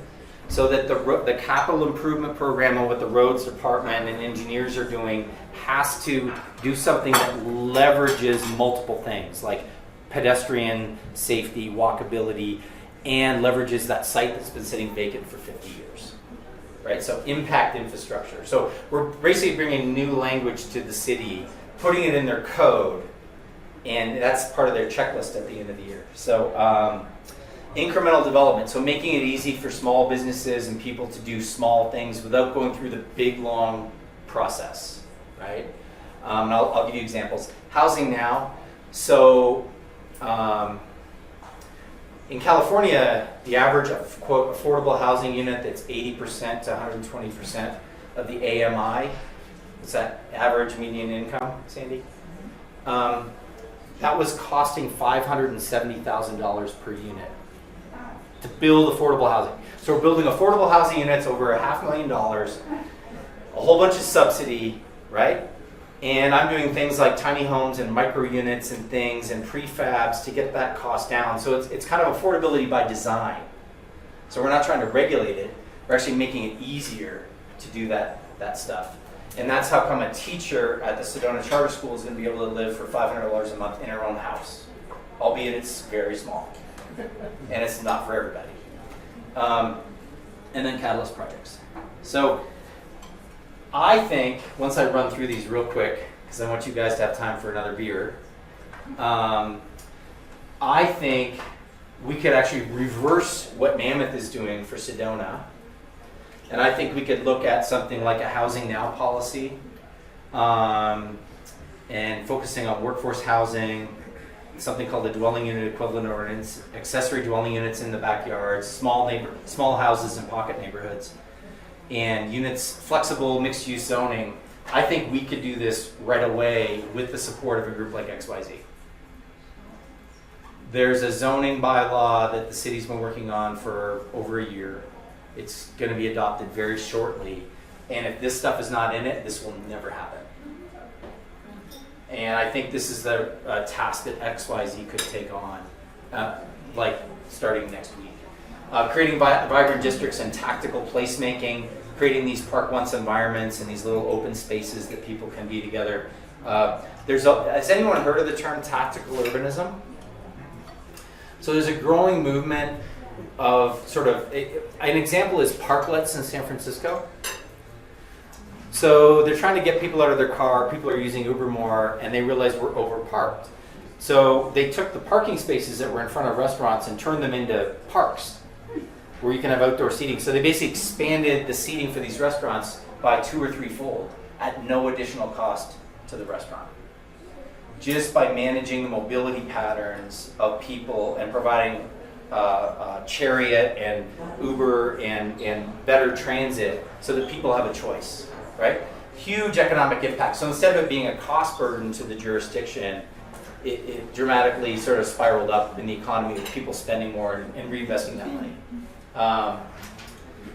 so that the capital improvement program and what the roads department and engineers are doing has to do something that leverages multiple things like pedestrian safety, walkability, and leverages that site that's been sitting vacant for 50 years. Right? So impact infrastructure. So we're basically bringing new language to the city, putting it in their code, and that's part of their checklist at the end of the year. So incremental development, so making it easy for small businesses and people to do small things without going through the big, long process, right? And I'll give you examples. Housing now, so in California, the average of, quote, affordable housing unit that's 80% to 120% of the AMI, what's that average median income, Sandy? That was costing $570,000 per unit to build affordable housing. So we're building affordable housing units over $500,000, a whole bunch of subsidy, right? And I'm doing things like tiny homes and micro units and things and prefabs to get that cost down. So it's kind of affordability by design. So we're not trying to regulate it. We're actually making it easier to do that stuff. And that's how come a teacher at the Sedona Charter School is going to be able to live for $500 a month in her own house, albeit it's very small. And it's not for everybody. And then catalyst projects. So I think, once I run through these real quick, because I want you guys to have time for another beer, I think we could actually reverse what Mammoth is doing for Sedona. And I think we could look at something like a Housing Now policy, and focusing on workforce housing, something called the dwelling unit equivalent ordinance, accessory dwelling units in the backyards, small houses in pocket neighborhoods, and units, flexible mixed-use zoning. I think we could do this right away with the support of a group like XYZ. There's a zoning bylaw that the city's been working on for over a year. It's going to be adopted very shortly. And if this stuff is not in it, this will never happen. And I think this is the task that XYZ could take on, like starting next week. Creating vibrant districts and tactical placemaking, creating these park once environments and these little open spaces that people can be together. Has anyone heard of the term tactical urbanism? So there's a growing movement of sort of, an example is parklets in San Francisco. So they're trying to get people out of their car, people are using Uber more, and they realize we're overparked. So they took the parking spaces that were in front of restaurants and turned them into parks where you can have outdoor seating. So they basically expanded the seating for these restaurants by 2 or 3-fold at no additional cost to the restaurant. Just by managing the mobility patterns of people and providing Chariot and Uber and better transit so that people have a choice, right? Huge economic impact. So instead of it being a cost burden to the jurisdiction, it dramatically sort of spiraled up in the economy with people spending more and reinvesting that money.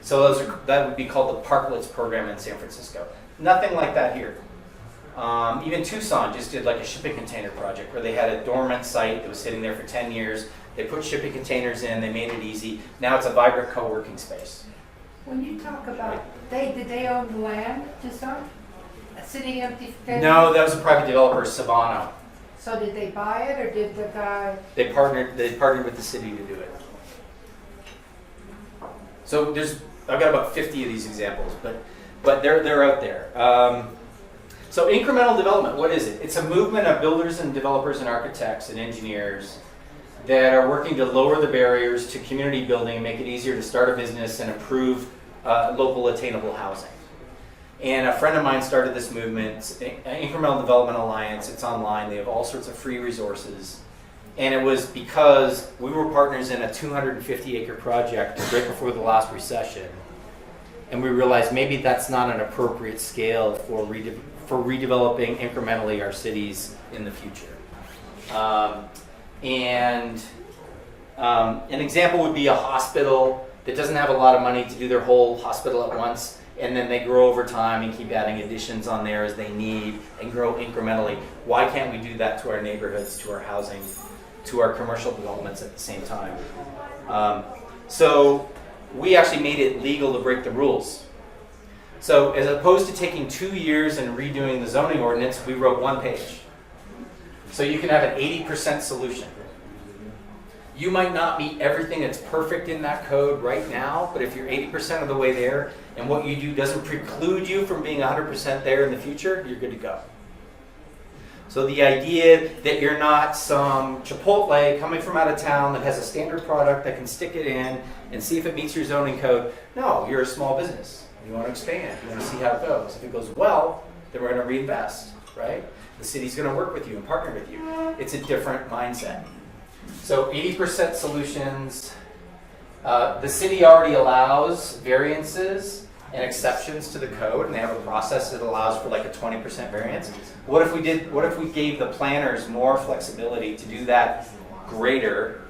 So that would be called the Parklets program in San Francisco. Nothing like that here. Even Tucson just did like a shipping container project where they had a dormant site that was sitting there for 10 years. They put shipping containers in, they made it easy. Now it's a vibrant co-working space. When you talk about, did they own the land, Tucson? Sitting empty? No, that was a private developer, Savano. So did they buy it, or did the guy? They partnered with the city to do it. So I've got about 50 of these examples, but they're out there. So incremental development, what is it? It's a movement of builders and developers and architects and engineers that are working to lower the barriers to community building and make it easier to start a business and improve local attainable housing. And a friend of mine started this movement, Incremental Development Alliance. It's online. They have all sorts of free resources. And it was because we were partners in a 250-acre project right before the last recession. And we realized maybe that's not an appropriate scale for redeveloping incrementally our cities in the future. An example would be a hospital that doesn't have a lot of money to do their whole hospital at once, and then they grow over time and keep adding additions on there as they need and grow incrementally. Why can't we do that to our neighborhoods, to our housing, to our commercial developments at the same time? So we actually made it legal to break the rules. So as opposed to taking 2 years and redoing the zoning ordinance, we wrote 1 page. So you can have an 80% solution. You might not meet everything that's perfect in that code right now, but if you're 80% of the way there and what you do doesn't preclude you from being 100% there in the future, you're good to go. So the idea that you're not some Chipotle coming from out of town that has a standard product that can stick it in and see if it meets your zoning code. No, you're a small business. You want to expand. You want to see how it goes. If it goes well, then we're going to reinvest, right? The city's going to work with you and partner with you. It's a different mindset. So 80% solutions. The city already allows variances and exceptions to the code, and they have a process that allows for like a 20% variance. What if we gave the planners more flexibility to do that greater,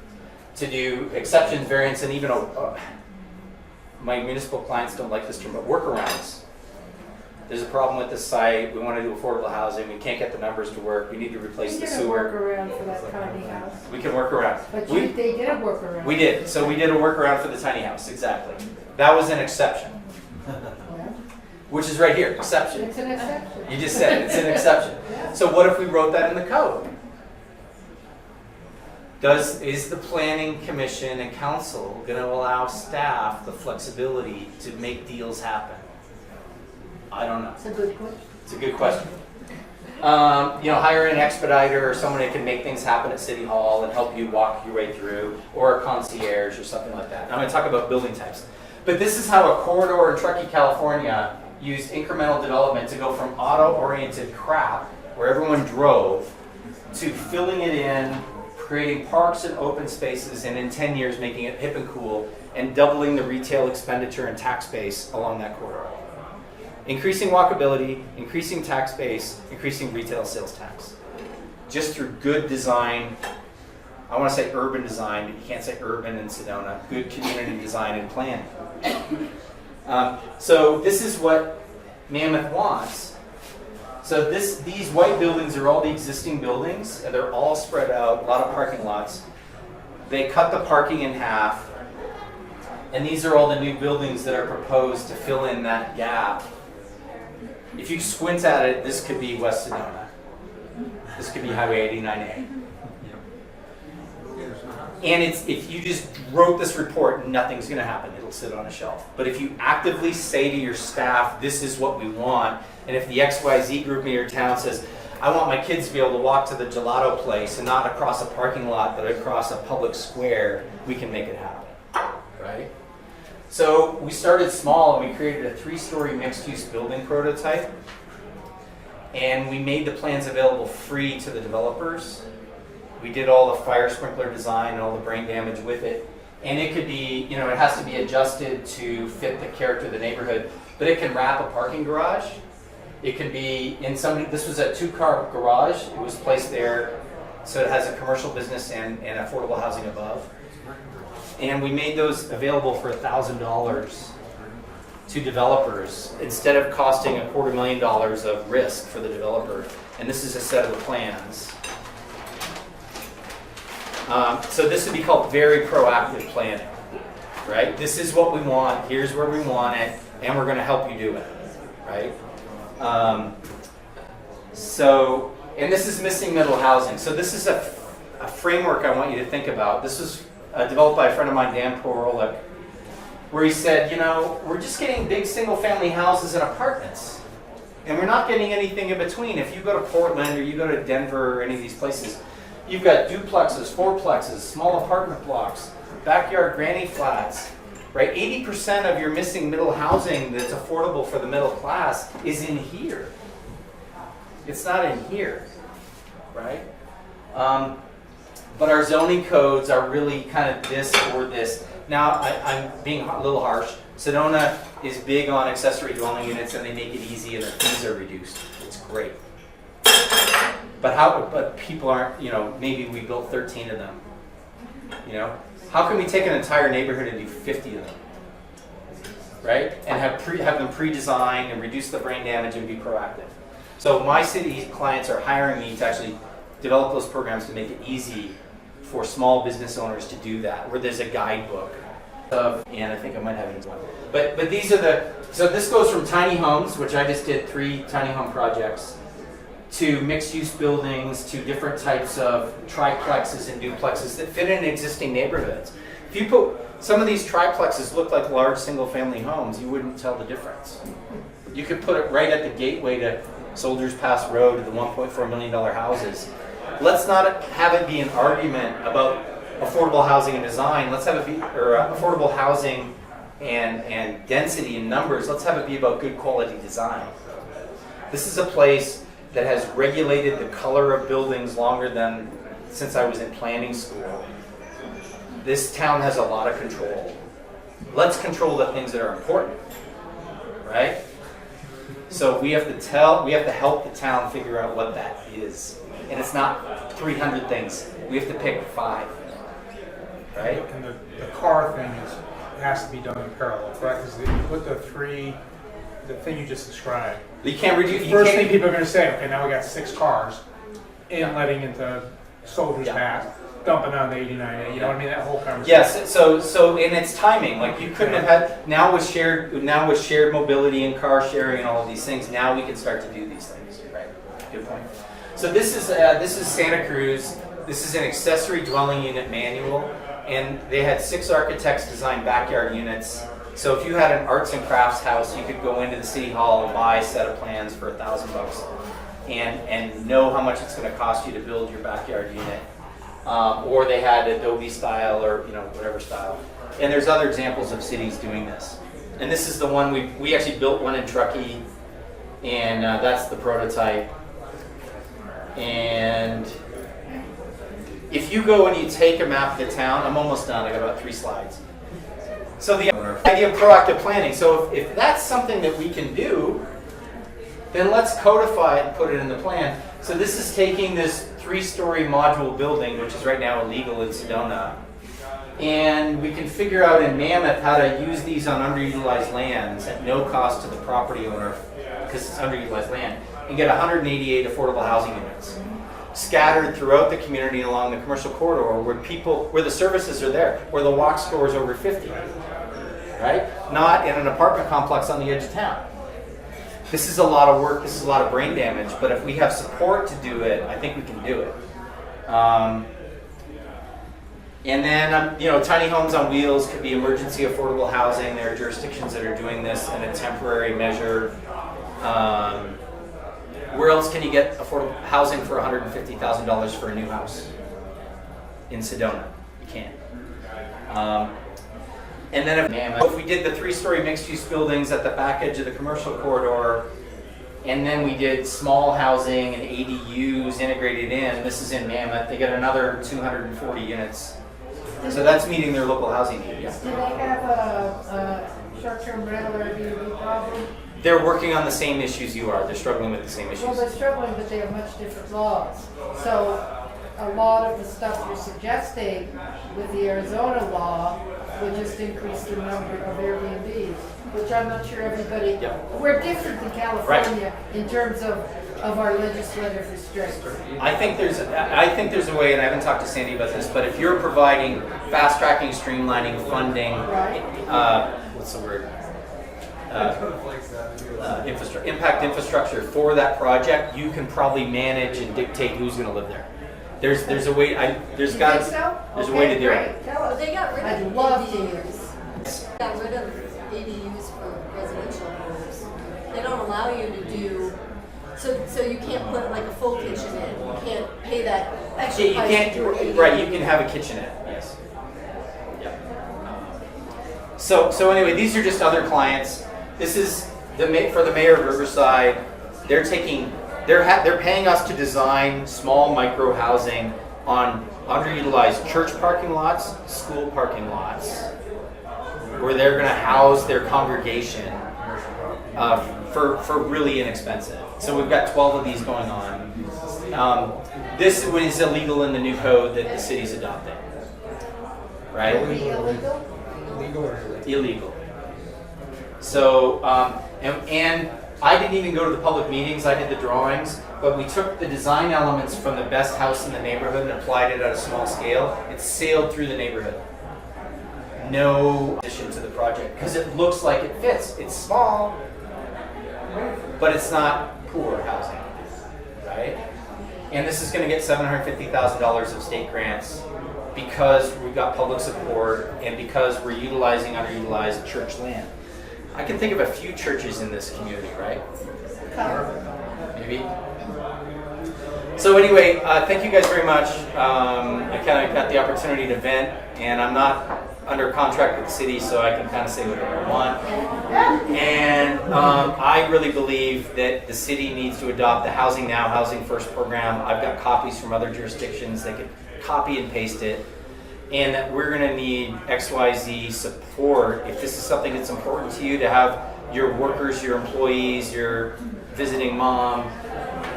to do exceptions, variance, and even my municipal clients don't like this term, but workarounds. There's a problem with this site. We want to do affordable housing. We can't get the numbers to work. We need to replace the sewer. We did a workaround for that tiny house. We can work around. But they did a workaround. We did. So we did a workaround for the tiny house, exactly. That was an exception. Which is right here, exception. It's an exception. You just said it, it's an exception. So what if we wrote that in the code? Is the planning commission and council going to allow staff the flexibility to make deals happen? I don't know. It's a good question. It's a good question. Hire an expediter or someone that can make things happen at City Hall and help you walk your way through, or a concierge or something like that. I'm going to talk about building types. But this is how a corridor in Truckee, California used incremental development to go from auto-oriented crap, where everyone drove, to filling it in, creating parks and open spaces, and in 10 years making it hip and cool, and doubling the retail expenditure and tax base along that corridor. Increasing walkability, increasing tax base, increasing retail sales tax. Just through good design. I want to say urban design, but you can't say urban in Sedona. Good community design and planning. So this is what Mammoth wants. So these white buildings are all the existing buildings, and they're all spread out, a lot of parking lots. They cut the parking in half, and these are all the new buildings that are proposed to fill in that gap. If you squint at it, this could be West Sedona. This could be Highway 89A. And if you just wrote this report, nothing's going to happen. It'll sit on a shelf. But if you actively say to your staff, this is what we want, and if the XYZ group in your town says, I want my kids to be able to walk to the gelato place and not across a parking lot, but across a public square, we can make it happen, right? So we started small, and we created a 3-story mixed-use building prototype, and we made the plans available free to the developers. We did all the fire sprinkler design and all the brain damage with it. And it could be, it has to be adjusted to fit the character of the neighborhood, but it can wrap a parking garage. It could be this was a 2-car garage. It was placed there, so it has a commercial business and affordable housing above. And we made those available for $1,000 to developers instead of costing $250,000 of risk for the developer. And this is a set of the plans. So this would be called very proactive planning, right? This is what we want, here's where we want it, and we're going to help you do it, right? And this is missing middle housing. So this is a framework I want you to think about. This was developed by a friend of mine, Dan Porolick, where he said, we're just getting big single-family houses and apartments. And we're not getting anything in between. If you go to Portland or you go to Denver or any of these places, you've got duplexes, fourplexes, small apartment blocks, backyard granny flats, right? 80% of your missing middle housing that's affordable for the middle class is in here. It's not in here, right? But our zoning codes are really kind of this or this. Now, I'm being a little harsh. Sedona is big on accessory dwelling units, and they make it easy, and their fees are reduced. It's great. But people aren't, maybe we built 13 of them. How can we take an entire neighborhood and do 50 of them? Right? And have them pre-designed and reduce the brain damage and be proactive. So my city clients are hiring me to actually develop those programs to make it easy for small business owners to do that, where there's a guidebook. And I think I might have one. But these are so this goes from tiny homes, which I just did 3 tiny home projects, to mixed-use buildings, to different types of triplexes and duplexes that fit in existing neighborhoods. If you put, some of these triplexes look like large single-family homes, you wouldn't tell the difference. You could put it right at the gateway to Soldiers Pass Road to the $1.4 million houses. Let's not have it be an argument about affordable housing and design. Let's have it be, or affordable housing and density and numbers. Let's have it be about good quality design. This is a place that has regulated the color of buildings longer than since I was in planning school. This town has a lot of control. Let's control the things that are important, right? So we have to help the town figure out what that is. And it's not 300 things. We have to pick 5, right? And the car thing has to be done in parallel, correct? Because if you put the thing you just described, You can't reduce. the first thing people are going to say, okay, now we got 6 cars inletting into Soldiers Pass, dumping on the 89A. You know what I mean? That whole conversation. Yes. So in its timing, like you couldn't have had now with shared mobility and car sharing and all of these things. Now we can start to do these things. Right. Good point. So this is Santa Cruz. This is an accessory dwelling unit manual, and they had 6 architects design backyard units. So if you had an arts and crafts house, you could go into the city hall and buy a set of plans for $1,000 and know how much it's going to cost you to build your backyard unit. Or they had Adobe style or whatever style. And there's other examples of cities doing this. And this is the one we actually built one in Truckee, and that's the prototype. And if you go and you take a map of the town, I'm almost done. I got about 3 slides. So the idea of proactive planning. So if that's something that we can do, then let's codify it and put it in the plan. So this is taking this 3-story module building, which is right now illegal in Sedona, and we can figure out in Mammoth how to use these on underutilized lands at no cost to the property owner, because it's underutilized land, and get 188 affordable housing units scattered throughout the community along the commercial corridor where the services are there, where the walk score is over 50, right? Not in an apartment complex on the edge of town. This is a lot of work, this is a lot of brain damage, but if we have support to do it, I think we can do it. And then, tiny homes on wheels could be emergency affordable housing. There are jurisdictions that are doing this in a temporary measure. Where else can you get affordable housing for $150,000 for a new house? In Sedona, you can't. And then if we did the 3-story mixed-use buildings at the back edge of the commercial corridor, and then we did small housing and ADUs integrated in, this is in Mammoth, they get another 240 units. So that's meeting their local housing need. Yeah. Do they have a short-term rental or Airbnb problem? They're working on the same issues you are. They're struggling with the same issues. Well, they're struggling, but they have much different laws. So a lot of the stuff you're suggesting with the Arizona law would just increase the number of Airbnbs, which I'm not sure everybody, we're different than California in terms of our legislative restraints. I think there's a way, and I haven't talked to Sandy about this, but if you're providing fast tracking, streamlining, funding, what's the word? Impact infrastructure for that project, you can probably manage and dictate who's going to live there. There's a way. There's a way to do it. Well, they got rid of ADUs. Got rid of ADUs for residential homes. They don't allow you to do, so you can't put like a full kitchen in. You can't pay that extra You price can't, to do it. right, you can have a kitchenette, yes. Yeah. So anyway, these are just other clients. This is for the mayor of Riverside. They're paying us to design small micro housing on underutilized church parking lots, school parking lots, where they're going to house their congregation for really inexpensive. So we've got 12 of these going on. This is illegal in the new code that the city's adopting, right? Illegal? Legal or illegal? Illegal. So, and I didn't even go to the public meetings, I did the drawings, but we took the design elements from the best house in the neighborhood and applied it at a small scale. It sailed through the neighborhood. No addition to the project, because it looks like it fits. It's small, but it's not poor housing, right? And this is going to get $750,000 of state grants because we've got public support and because we're utilizing underutilized church land. I can think of a few churches in this community, right? Maybe. So anyway, thank you guys very much. I kind of got the opportunity to vent, and I'm not under contract with the city, so I can kind of say whatever I want. And I really believe that the city needs to adopt the Housing Now, Housing First program. I've got copies from other jurisdictions. They could copy and paste it. And that we're going to need XYZ support if this is something that's important to you, to have your workers, your employees, your visiting mom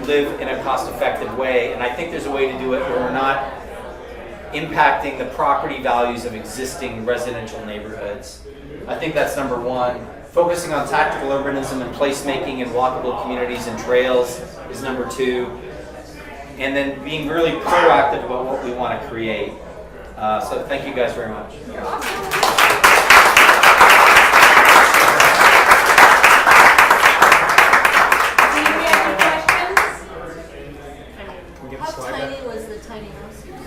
live in a cost-effective way. And I think there's a way to do it where we're not impacting the property values of existing residential neighborhoods. I think that's number one. Focusing on tactical urbanism and placemaking in walkable communities and trails is number two. And then being really proactive about what we want to create. So thank you guys very much. Any other questions? How tiny was the tiny house you did?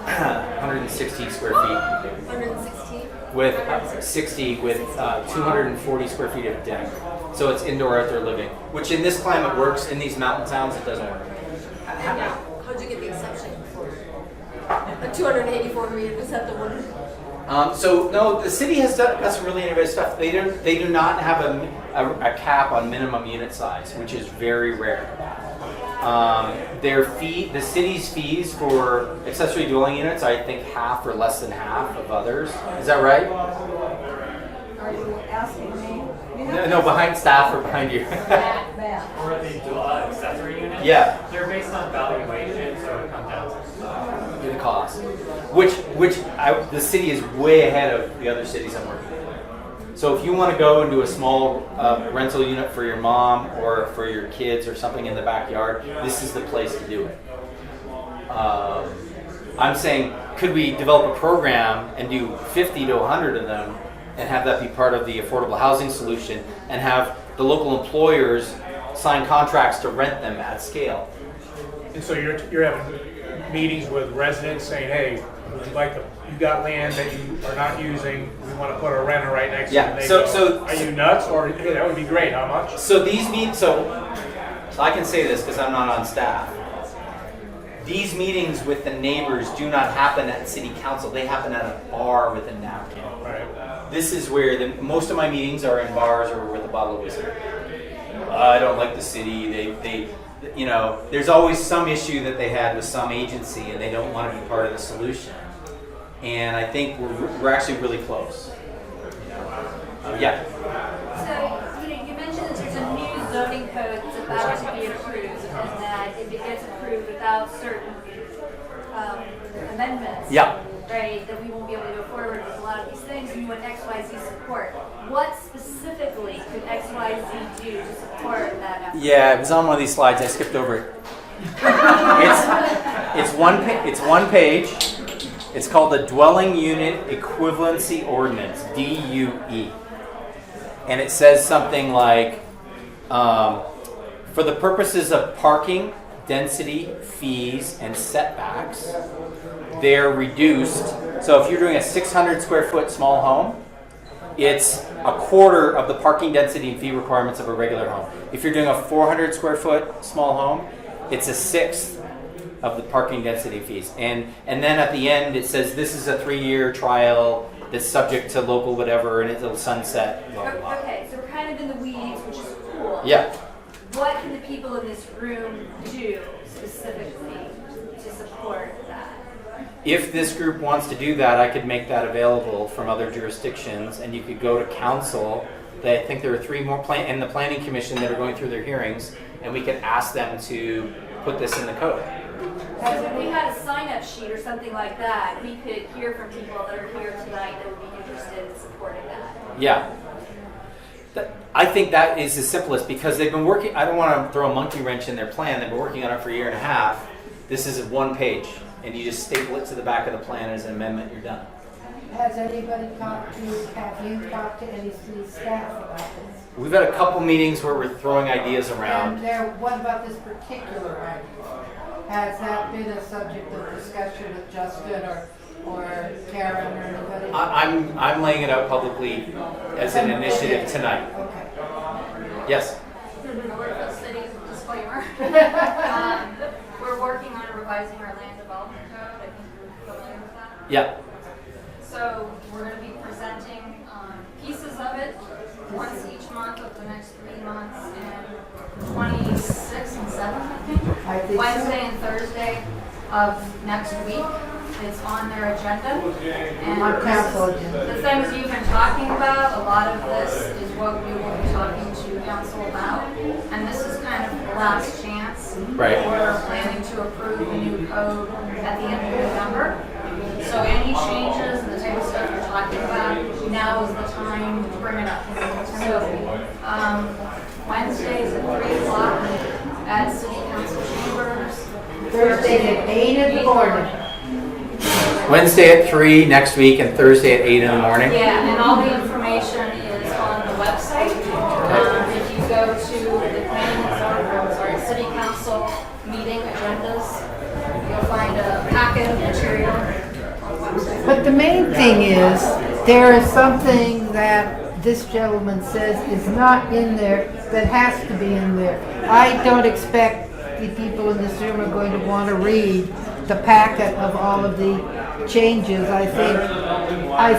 160 square feet 116? with 60 with 240 square feet of deck. So it's indoor outdoor living, which in this climate works. In these mountain towns, it doesn't work. How'd you get the exception for a 284 meter? Was that the one? So no, the city has got some really innovative stuff. They do not have a cap on minimum unit size, which is very rare. The city's fees for accessory dwelling units, I think half or less than half of others. Is that right? Are you asking me? No, behind staff or behind you. Matt. Or the dual accessory units? Yeah. They're based on valuation, so it comes down to The cost, the city is way ahead of the other cities I'm working with. So if you want to go and do a small rental unit for your mom or for your kids or something in the backyard, this is the place to do it. I'm saying, could we develop a program and do 50 to 100 of them and have that be part of the affordable housing solution and have the local employers sign contracts to rent them at scale? And so you're having meetings with residents saying, hey, would you like to, you got land that you are not using, we want to put a renter right next to it. And they go, are you nuts? Or, hey, that would be great, how much? So these meetings, so I can say this because I'm not on staff. These meetings with the neighbors do not happen at city council. They happen at a bar with a napkin. Right. This is where most of my meetings are in bars or with a bottle of whiskey. I don't like the city. They there's always some issue that they had with some agency and they don't want to be part of the solution. And I think we're actually really close. Yeah. So, you mentioned that there's a new zoning code that's about to be approved, and that if it gets approved without certain amendments, Yeah. right, that we won't be able to go forward with a lot of these things, and you want XYZ support. What specifically could XYZ do to support that effort? Yeah, it was on one of these slides. I skipped over it. It's one page. It's called the Dwelling Unit Equivalency Ordinance, DUE. And it says something like, for the purposes of parking, density, fees, and setbacks, they're reduced. So if you're doing a 600 square foot small home, it's a quarter of the parking density and fee requirements of a regular home. If you're doing a 400 square foot small home, it's a sixth of the parking density fees. And then at the end, it says this is a 3-year trial that's subject to local whatever, and it'll sunset, blah, blah, blah. Okay, so we're kind of in the weeds, which is cool. Yeah. What can the people in this room do specifically to support that? If this group wants to do that, I could make that available from other jurisdictions, and you could go to council. I think there are 3 more in the planning commission that are going through their hearings, and we could ask them to put this in the code. So if we had a sign-up sheet or something like that, we could hear from people that are here tonight that would be interested in supporting that. Yeah. I think that is the simplest because they've been working. I don't want to throw a monkey wrench in their plan. They've been working on it for a year and a half. This is 1 page, and you just staple it to the back of the plan as an amendment. You're done. Has anybody have you talked to any city staff about this? We've had a couple meetings where we're throwing ideas around. And what about this particular item? Has that been a subject of discussion with Justin or Karen or anybody? I'm laying it out publicly as an initiative tonight. Okay. Yes. Northfield City disclaimer. We're working on revising our land development code. I think you're familiar with that. Yeah. So we're going to be presenting pieces of it once each month of the next 3 months, and 26th and 7th, I think. Wednesday and Thursday of next week. It's on their agenda. And On council agenda. the things you've been talking about, a lot of this is what we will be talking to council about. And this is kind of the last chance. Right. We're planning to approve the new code at the end of November. So any changes and the type of stuff you're talking about, now is the time to bring it up. So Wednesdays at 3 o'clock at City Council Chambers. Thursday at 8 in the morning. Wednesday at 3 next week and Thursday at 8 in the morning. Yeah, and all the information is on the website. If you go to the City Council meeting agendas, you'll find a packet of material. But the main thing is, there is something that this gentleman says is not in there that has to be in there. I don't expect the people in this room are going to want to read the packet of all of the changes. I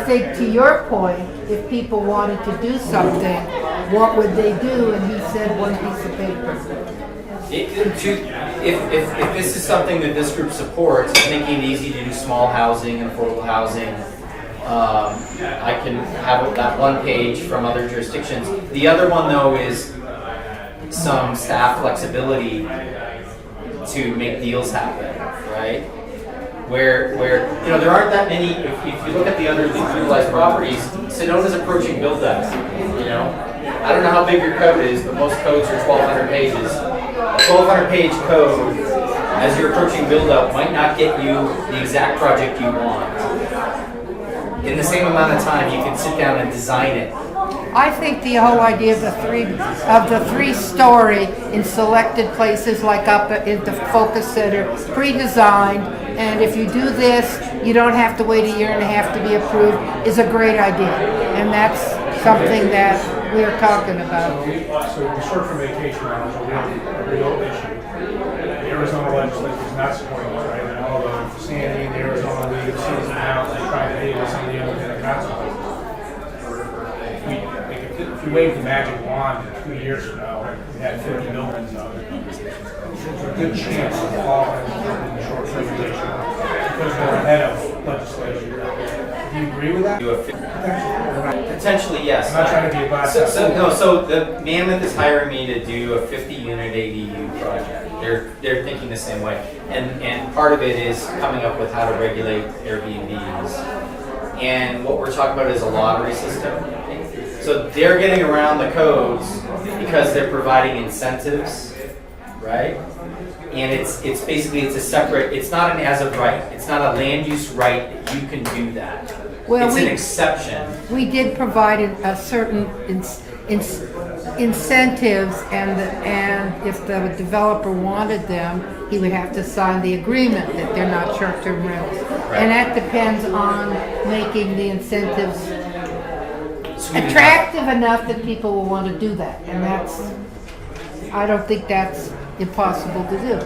think to your point, if people wanted to do something, what would they do? And he said 1 piece of paper. If this is something that this group supports, making it easy to do small housing and affordable housing, I can have that 1 page from other jurisdictions. The other one, though, is some staff flexibility to make deals happen, right? Where there aren't that many. If you look at the underutilized properties, Sedona's approaching build out. I don't know how big your code is, but most codes are 1,200 pages. A 1,200 page code, as you're approaching build out, might not get you the exact project you want. In the same amount of time, you can sit down and design it. I think the whole idea of the 3-story in selected places like up at the Focus Center, pre-designed, and if you do this, you don't have to wait a year and a half to be approved, is a great idea. And that's something that we're talking about. So the short-term vacation rentals are a real issue. The Arizona legislature is not supporting this right now, although Sandy and the Arizona League of Cities and Towns are trying to deal with some of the unintended consequences. If we wave the magic wand 2 years from now, we had 50 buildings out there. There's a good chance of falling in the short-term vacation because we're ahead of legislation. Do you agree with that? Potentially, yes. I'm not trying to be a bias. So the Mammoth is hiring me to do a 50-unit ADU project. They're thinking the same way, and part of it is coming up with how to regulate Airbnbs. And what we're talking about is a lottery system. So they're getting around the codes because they're providing incentives, right? And it's basically a separate. It's not an as of right. It's not a land use right that you can do that. Well, it's an exception. We did provide a certain incentives, and if the developer wanted them, he would have to sign the agreement that they're not short-term rentals. Right. And that depends on making the incentives attractive enough that people will want to do that. And I don't think that's impossible to do.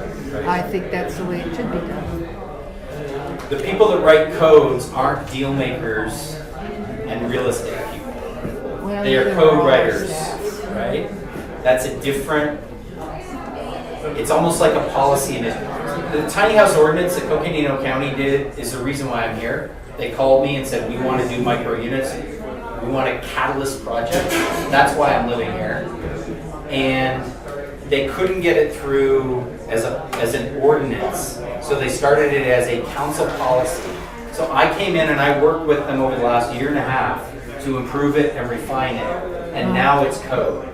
I think that's the way it should be done. The people that write codes aren't deal makers and real estate people. Well, They are neither code all writers, staffs. right? That's a different, it's almost like a policy initiative. The tiny house ordinance that Coconino County did is the reason why I'm here. They called me and said, we want to do micro units. We want a catalyst project. That's why I'm living here. And they couldn't get it through as an ordinance. So they started it as a council policy. So I came in and I worked with them over the last year and a half to improve it and refine it. And now it's code.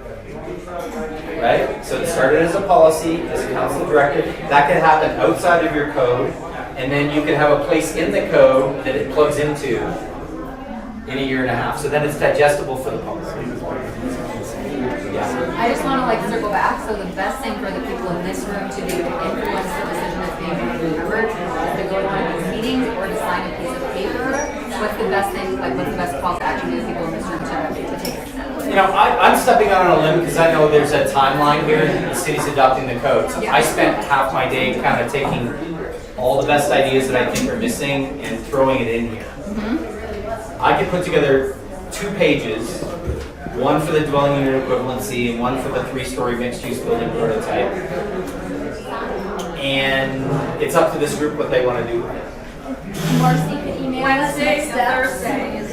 Right? So it started as a policy, as a council directive. That could happen outside of your code. And then you could have a place in the code that it plugs into in a year and a half. So then it's digestible for the public. Yeah. I just want to circle back. So the best thing for the people in this room to do to influence the decision that's being made remembered is to go to one of these meetings or to sign a piece of paper. What's the best thing, what's the best call to action to the people in this room to take? I'm stepping out on a limb because I know there's a timeline here and the city's adopting the code. So I spent half my day kind of taking all the best ideas that I think are missing and throwing it in here. I could put together 2 pages, one for the dwelling unit equivalency and one for the 3-story mixed-use building prototype. And it's up to this group what they want to do. Marcy could email us Wednesday next and steps. Thursday is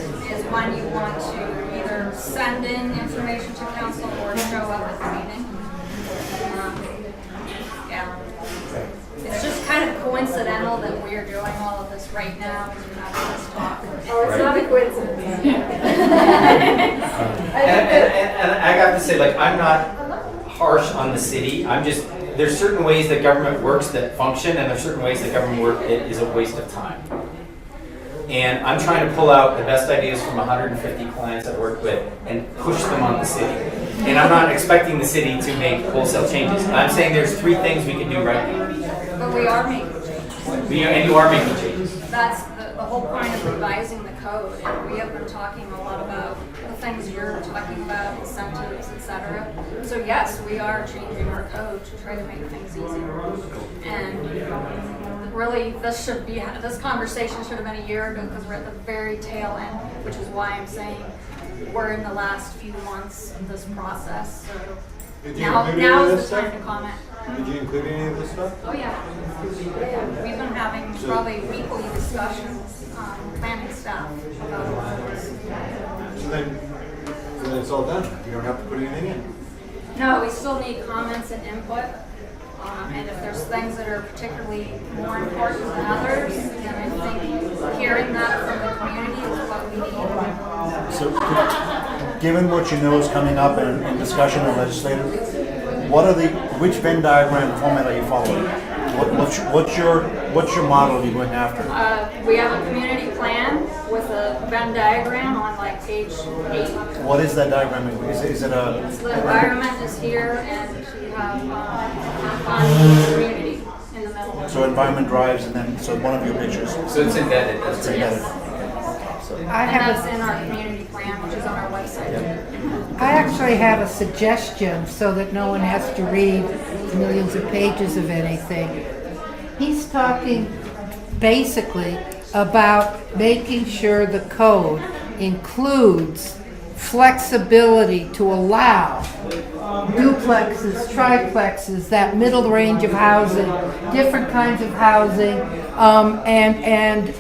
when you want to either send in information to council or show up at the meeting. Yeah. It's just kind of coincidental that we're doing all of this right now because we're having this talk. Oh, it's not a coincidence. And I got to say, I'm not harsh on the city. There's certain ways that government works that function, and there's certain ways that government work that is a waste of time. And I'm trying to pull out the best ideas from 150 clients I've worked with and push them on the city. And I'm not expecting the city to make wholesale changes. I'm saying there's 3 things we can do right now. But we are making changes. And you are making changes. That's the whole point of revising the code. And we have been talking a lot about the things you're talking about, incentives, etc. So yes, we are changing our code to try to make things easier. And really, this conversation should have been a year ago because we're at the very tail end, which is why I'm saying we're in the last few months of this process. So now is the time to comment. Did you include any of this stuff? Oh yeah. We've been having probably weekly discussions, planning staff about all of this. So then it's all done. You don't have to put anything in. No, we still need comments and input. And if there's things that are particularly more important than others, then I think hearing that from the community is what we need. So, given what you know is coming up in discussion with legislators, which Venn diagram format are you following? What's your model you're going after? We have a community plan with a Venn diagram on page 8. What is that diagram? Is it a? So the environment is here, and you have on community in the middle. So environment drives, and then so one of your pictures. So it's embedded. It's embedded. And that's in our community plan, which is on our website. I actually have a suggestion so that no one has to read millions of pages of anything. He's talking basically about making sure the code includes flexibility to allow duplexes, triplexes, that middle range of housing, different kinds of housing, and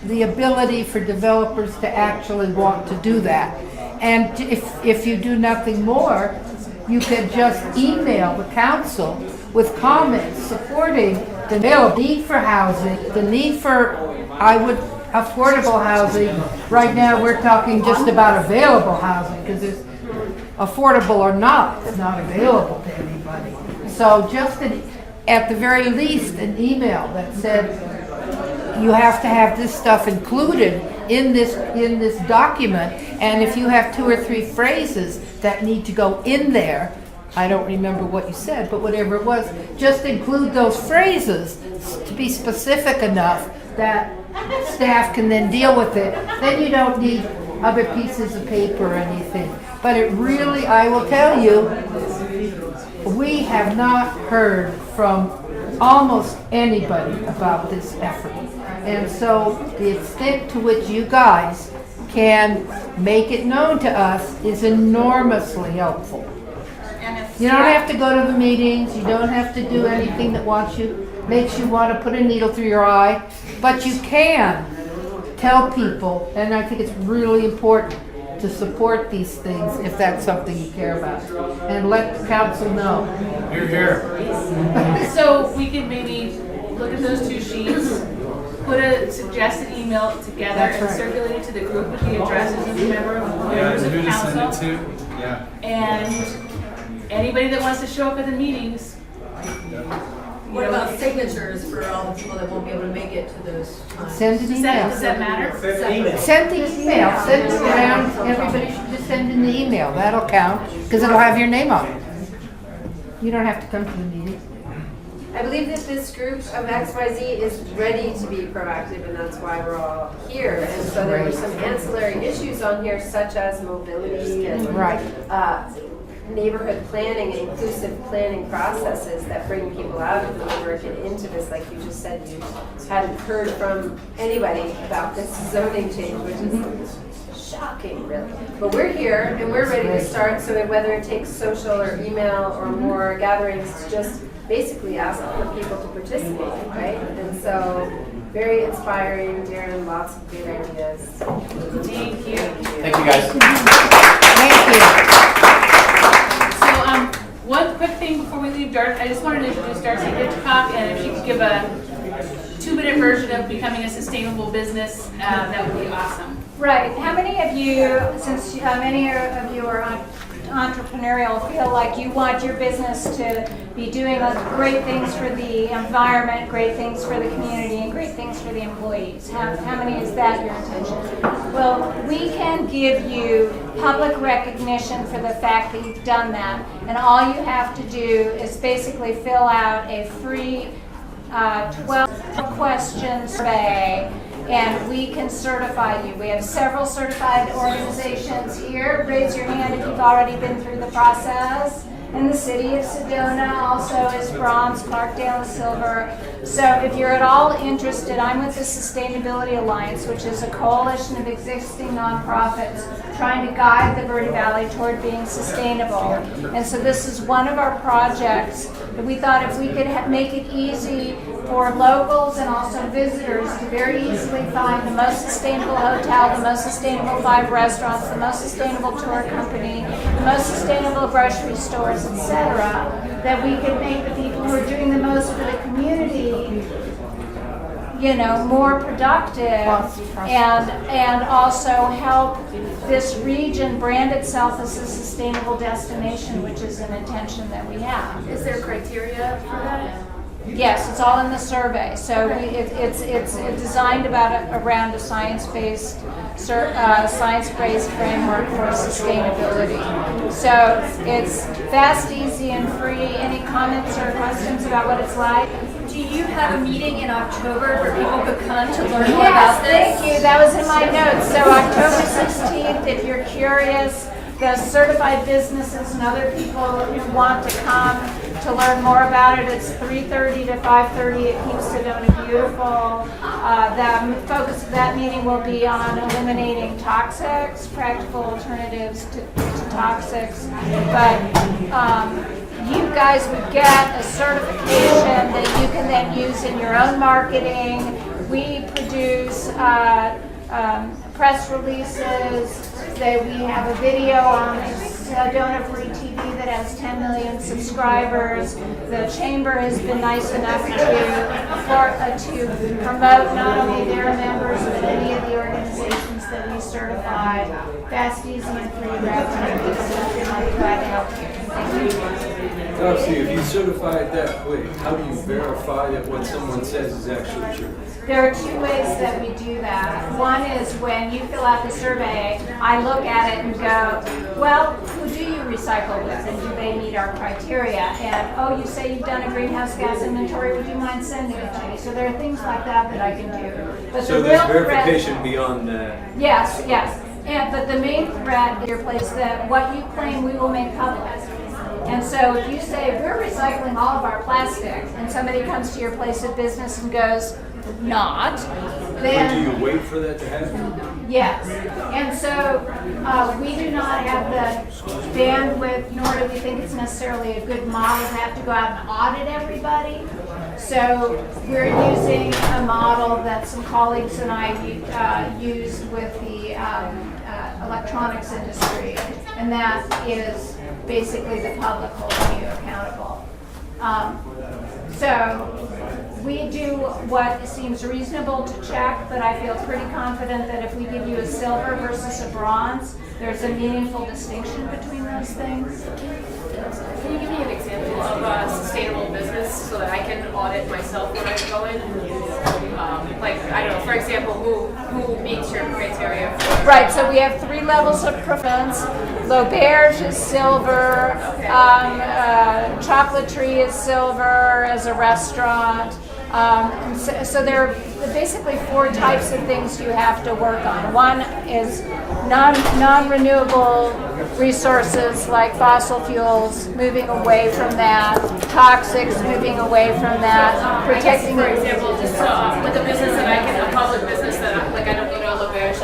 the ability for developers to actually want to do that. And if you do nothing more, you could just email the council with comments supporting the need for housing, the need for, affordable housing. Right now, we're talking just about available housing because it's affordable or not, it's not available to anybody. So just at the very least, an email that said, you have to have this stuff included in this document, and if you have 2 or 3 phrases that need to go in there, I don't remember what you said, but whatever it was, just include those phrases to be specific enough that staff can then deal with it. Then you don't need other pieces of paper or anything. But it really, I will tell you, we have not heard from almost anybody about this effort. And so the extent to which you guys can make it known to us is enormously helpful. You don't have to go to the meetings, you don't have to do anything that makes you want to put a needle through your eye, but you can tell people, and I think it's really important to support these things if that's something you care about, and let the council know. You're here. So we could maybe look at those two sheets, put a suggested email together and circulate it to the group with the addresses of the members of the council. Yeah. And anybody that wants to show up at the meetings. What about signatures for all the people that won't be able to make it to those times? Send an email. Does that matter? Send the email. Send it around. Everybody should just send in the email. That'll count because it'll have your name on it. You don't have to come to the meeting. I believe that this group of XYZ is ready to be proactive, and that's why we're all here. And so there were some ancillary issues on here, such as mobility and neighborhood planning and inclusive planning processes that bring people out of the woodwork and into this. Like you just said, you hadn't heard from anybody about this zoning change, which is shocking, really. But we're here and we're ready to start. So whether it takes social or email or more gatherings, to just basically ask for people to participate, right? And so very inspiring, Darin, lots of good ideas. Thank you. Thank you, guys. Thank you. One quick thing before we leave, Darcy, I just wanted to introduce Darcy Hitchcock, and if she could give a 2-minute version of becoming a sustainable business, that would be awesome. Right. How many of you, since many of you are entrepreneurial, feel like you want your business to be doing great things for the environment, great things for the community, and great things for the employees? How many is that your intention? Well, we can give you public recognition for the fact that you've done that, and all you have to do is basically fill out a free 12-question survey, and we can certify you. We have several certified organizations here. Raise your hand if you've already been through the process. And the city of Sedona also is bronze, Clarkdale is silver. So if you're at all interested, I'm with the Sustainability Alliance, which is a coalition of existing nonprofits trying to guide the Verde Valley toward being sustainable. And so this is one of our projects that we thought if we could make it easy for locals and also visitors to very easily find the most sustainable hotel, the most sustainable 5 restaurants, the most sustainable tour company, the most sustainable grocery stores, etc., that we could make the people who are doing the most for the community, you know, more productive, and also help this region brand itself as a sustainable destination, which is an intention that we have. Is there criteria for that? Yes, it's all in the survey. So it's designed around a science-based framework for sustainabilty. So it's fast, easy, and free. Any comments or questions about what it's like? Do you have a meeting in October where people could come to learn more about this? Yes, thank you. That was in my notes. So October 16th, if you're curious, the certified businesses and other people who want to come to learn more about it, it's 3:30 to 5:30 at Keep Sedona Beautiful. The focus of that meeting will be on eliminating toxics, practical alternatives to toxics. But you guys would get a certification that you can then use in your own marketing. We produce press releases. We have a video on Sedona Free TV that has 10 million subscribers. The chamber has been nice enough to promote not only their members but any of the organizations that we certify. Fast, easy, and free. I'm glad to help you. Thank you. Darcy, if you certify it that quick, how do you verify that what someone says is actually true? There are 2 ways that we do that. One is when you fill out the survey, I look at it and go, well, who do you recycle with and do they meet our criteria? And, oh, you say you've done a greenhouse gas inventory, would you mind sending it to me? So there are things like that that I can do. But so there's verification beyond that? Yes, yes. But the main threat in your place that what you claim we will make public. And so if you say, we're recycling all of our plastic, and somebody comes to your place of business and goes, not, then... But do you wait for that to happen? Yes. And so we do not have the bandwidth, nor do we think it's necessarily a good model to have to go out and audit everybody. So we're using a model that some colleagues and I use with the electronics industry, and that is basically the public holding you accountable. So we do what seems reasonable to check, but I feel pretty confident that if we give you a silver versus a bronze, there's a meaningful distinction between those things. Can you give me an example of a sustainable business so that I can audit myself when I go in? Like, I don't know, for example, who meets your criteria for... Right, so we have 3 levels of preference. L'Auberge is silver, Chocolatry is silver as a restaurant. So there are basically 4 types of things you have to work on. One is non-renewable resources like fossil fuels, moving away from that, toxics, moving away from that, protecting. For example, just with a business that I can, a public business that I don't go to L'Auberge,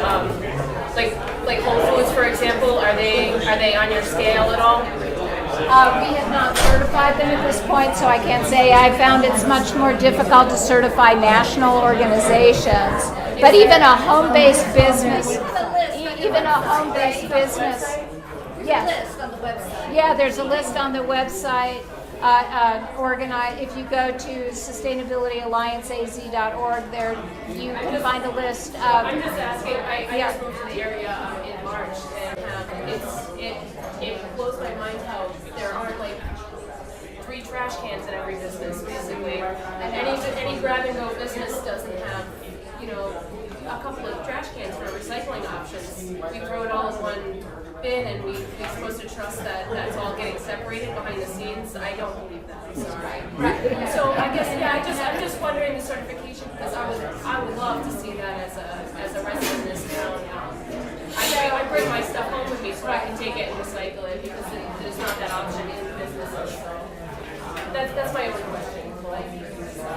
like Whole Foods, for example, are they on your scale at all? We have not certified them at this point, so I can't say. I found it's much more difficult to certify national organizations. But even a home-based business, yes. Yeah, there's a list on the website. If you go to sustainabilityallianceaz.org, there you can find a list of. I'm just asking. I just moved to the area in March, and it blows my mind how there aren't like 3 trash cans in every business, basically, and any grab and go business doesn't have, a couple of trash cans for recycling options. We throw it all in one bin, and we're supposed to trust that that's all getting separated behind the scenes. I don't believe that. I'm sorry. Right. So I guess I'm just wondering the certification, because I would love to see that as a resident in this town. I bring my stuff home with me so I can take it and recycle it, because there's not that option in businesses. So that's my only question.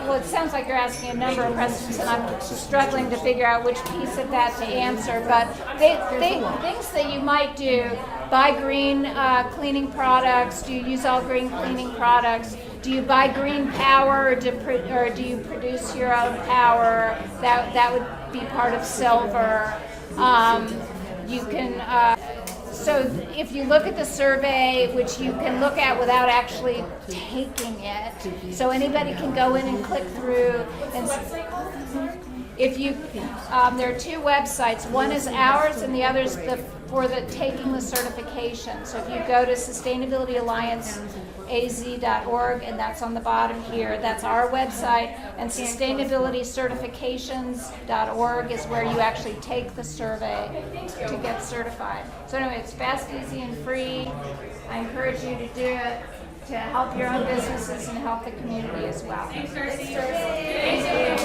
Well, it sounds like you're asking a number of questions, and I'm struggling to figure out which piece of that to answer. But things that you might do: buy green cleaning products. Do you use all green cleaning products? Do you buy green power, or do you produce your own power? That would be part of silver. You can. So if you look at the survey, which you can look at without actually taking it, so anybody can go in and click through. And if you, there are 2 websites. One is ours, and the other is for taking the certification. So if you go to sustainabilityallianceaz.org, and that's on the bottom here, that's our website, and sustainabilitycertifications.org is where you actually take the survey to get certified. So anyway, it's fast, easy, and free. I encourage you to do it to help your own businesses and help the community as well. Thanks, Darcy. Thank you.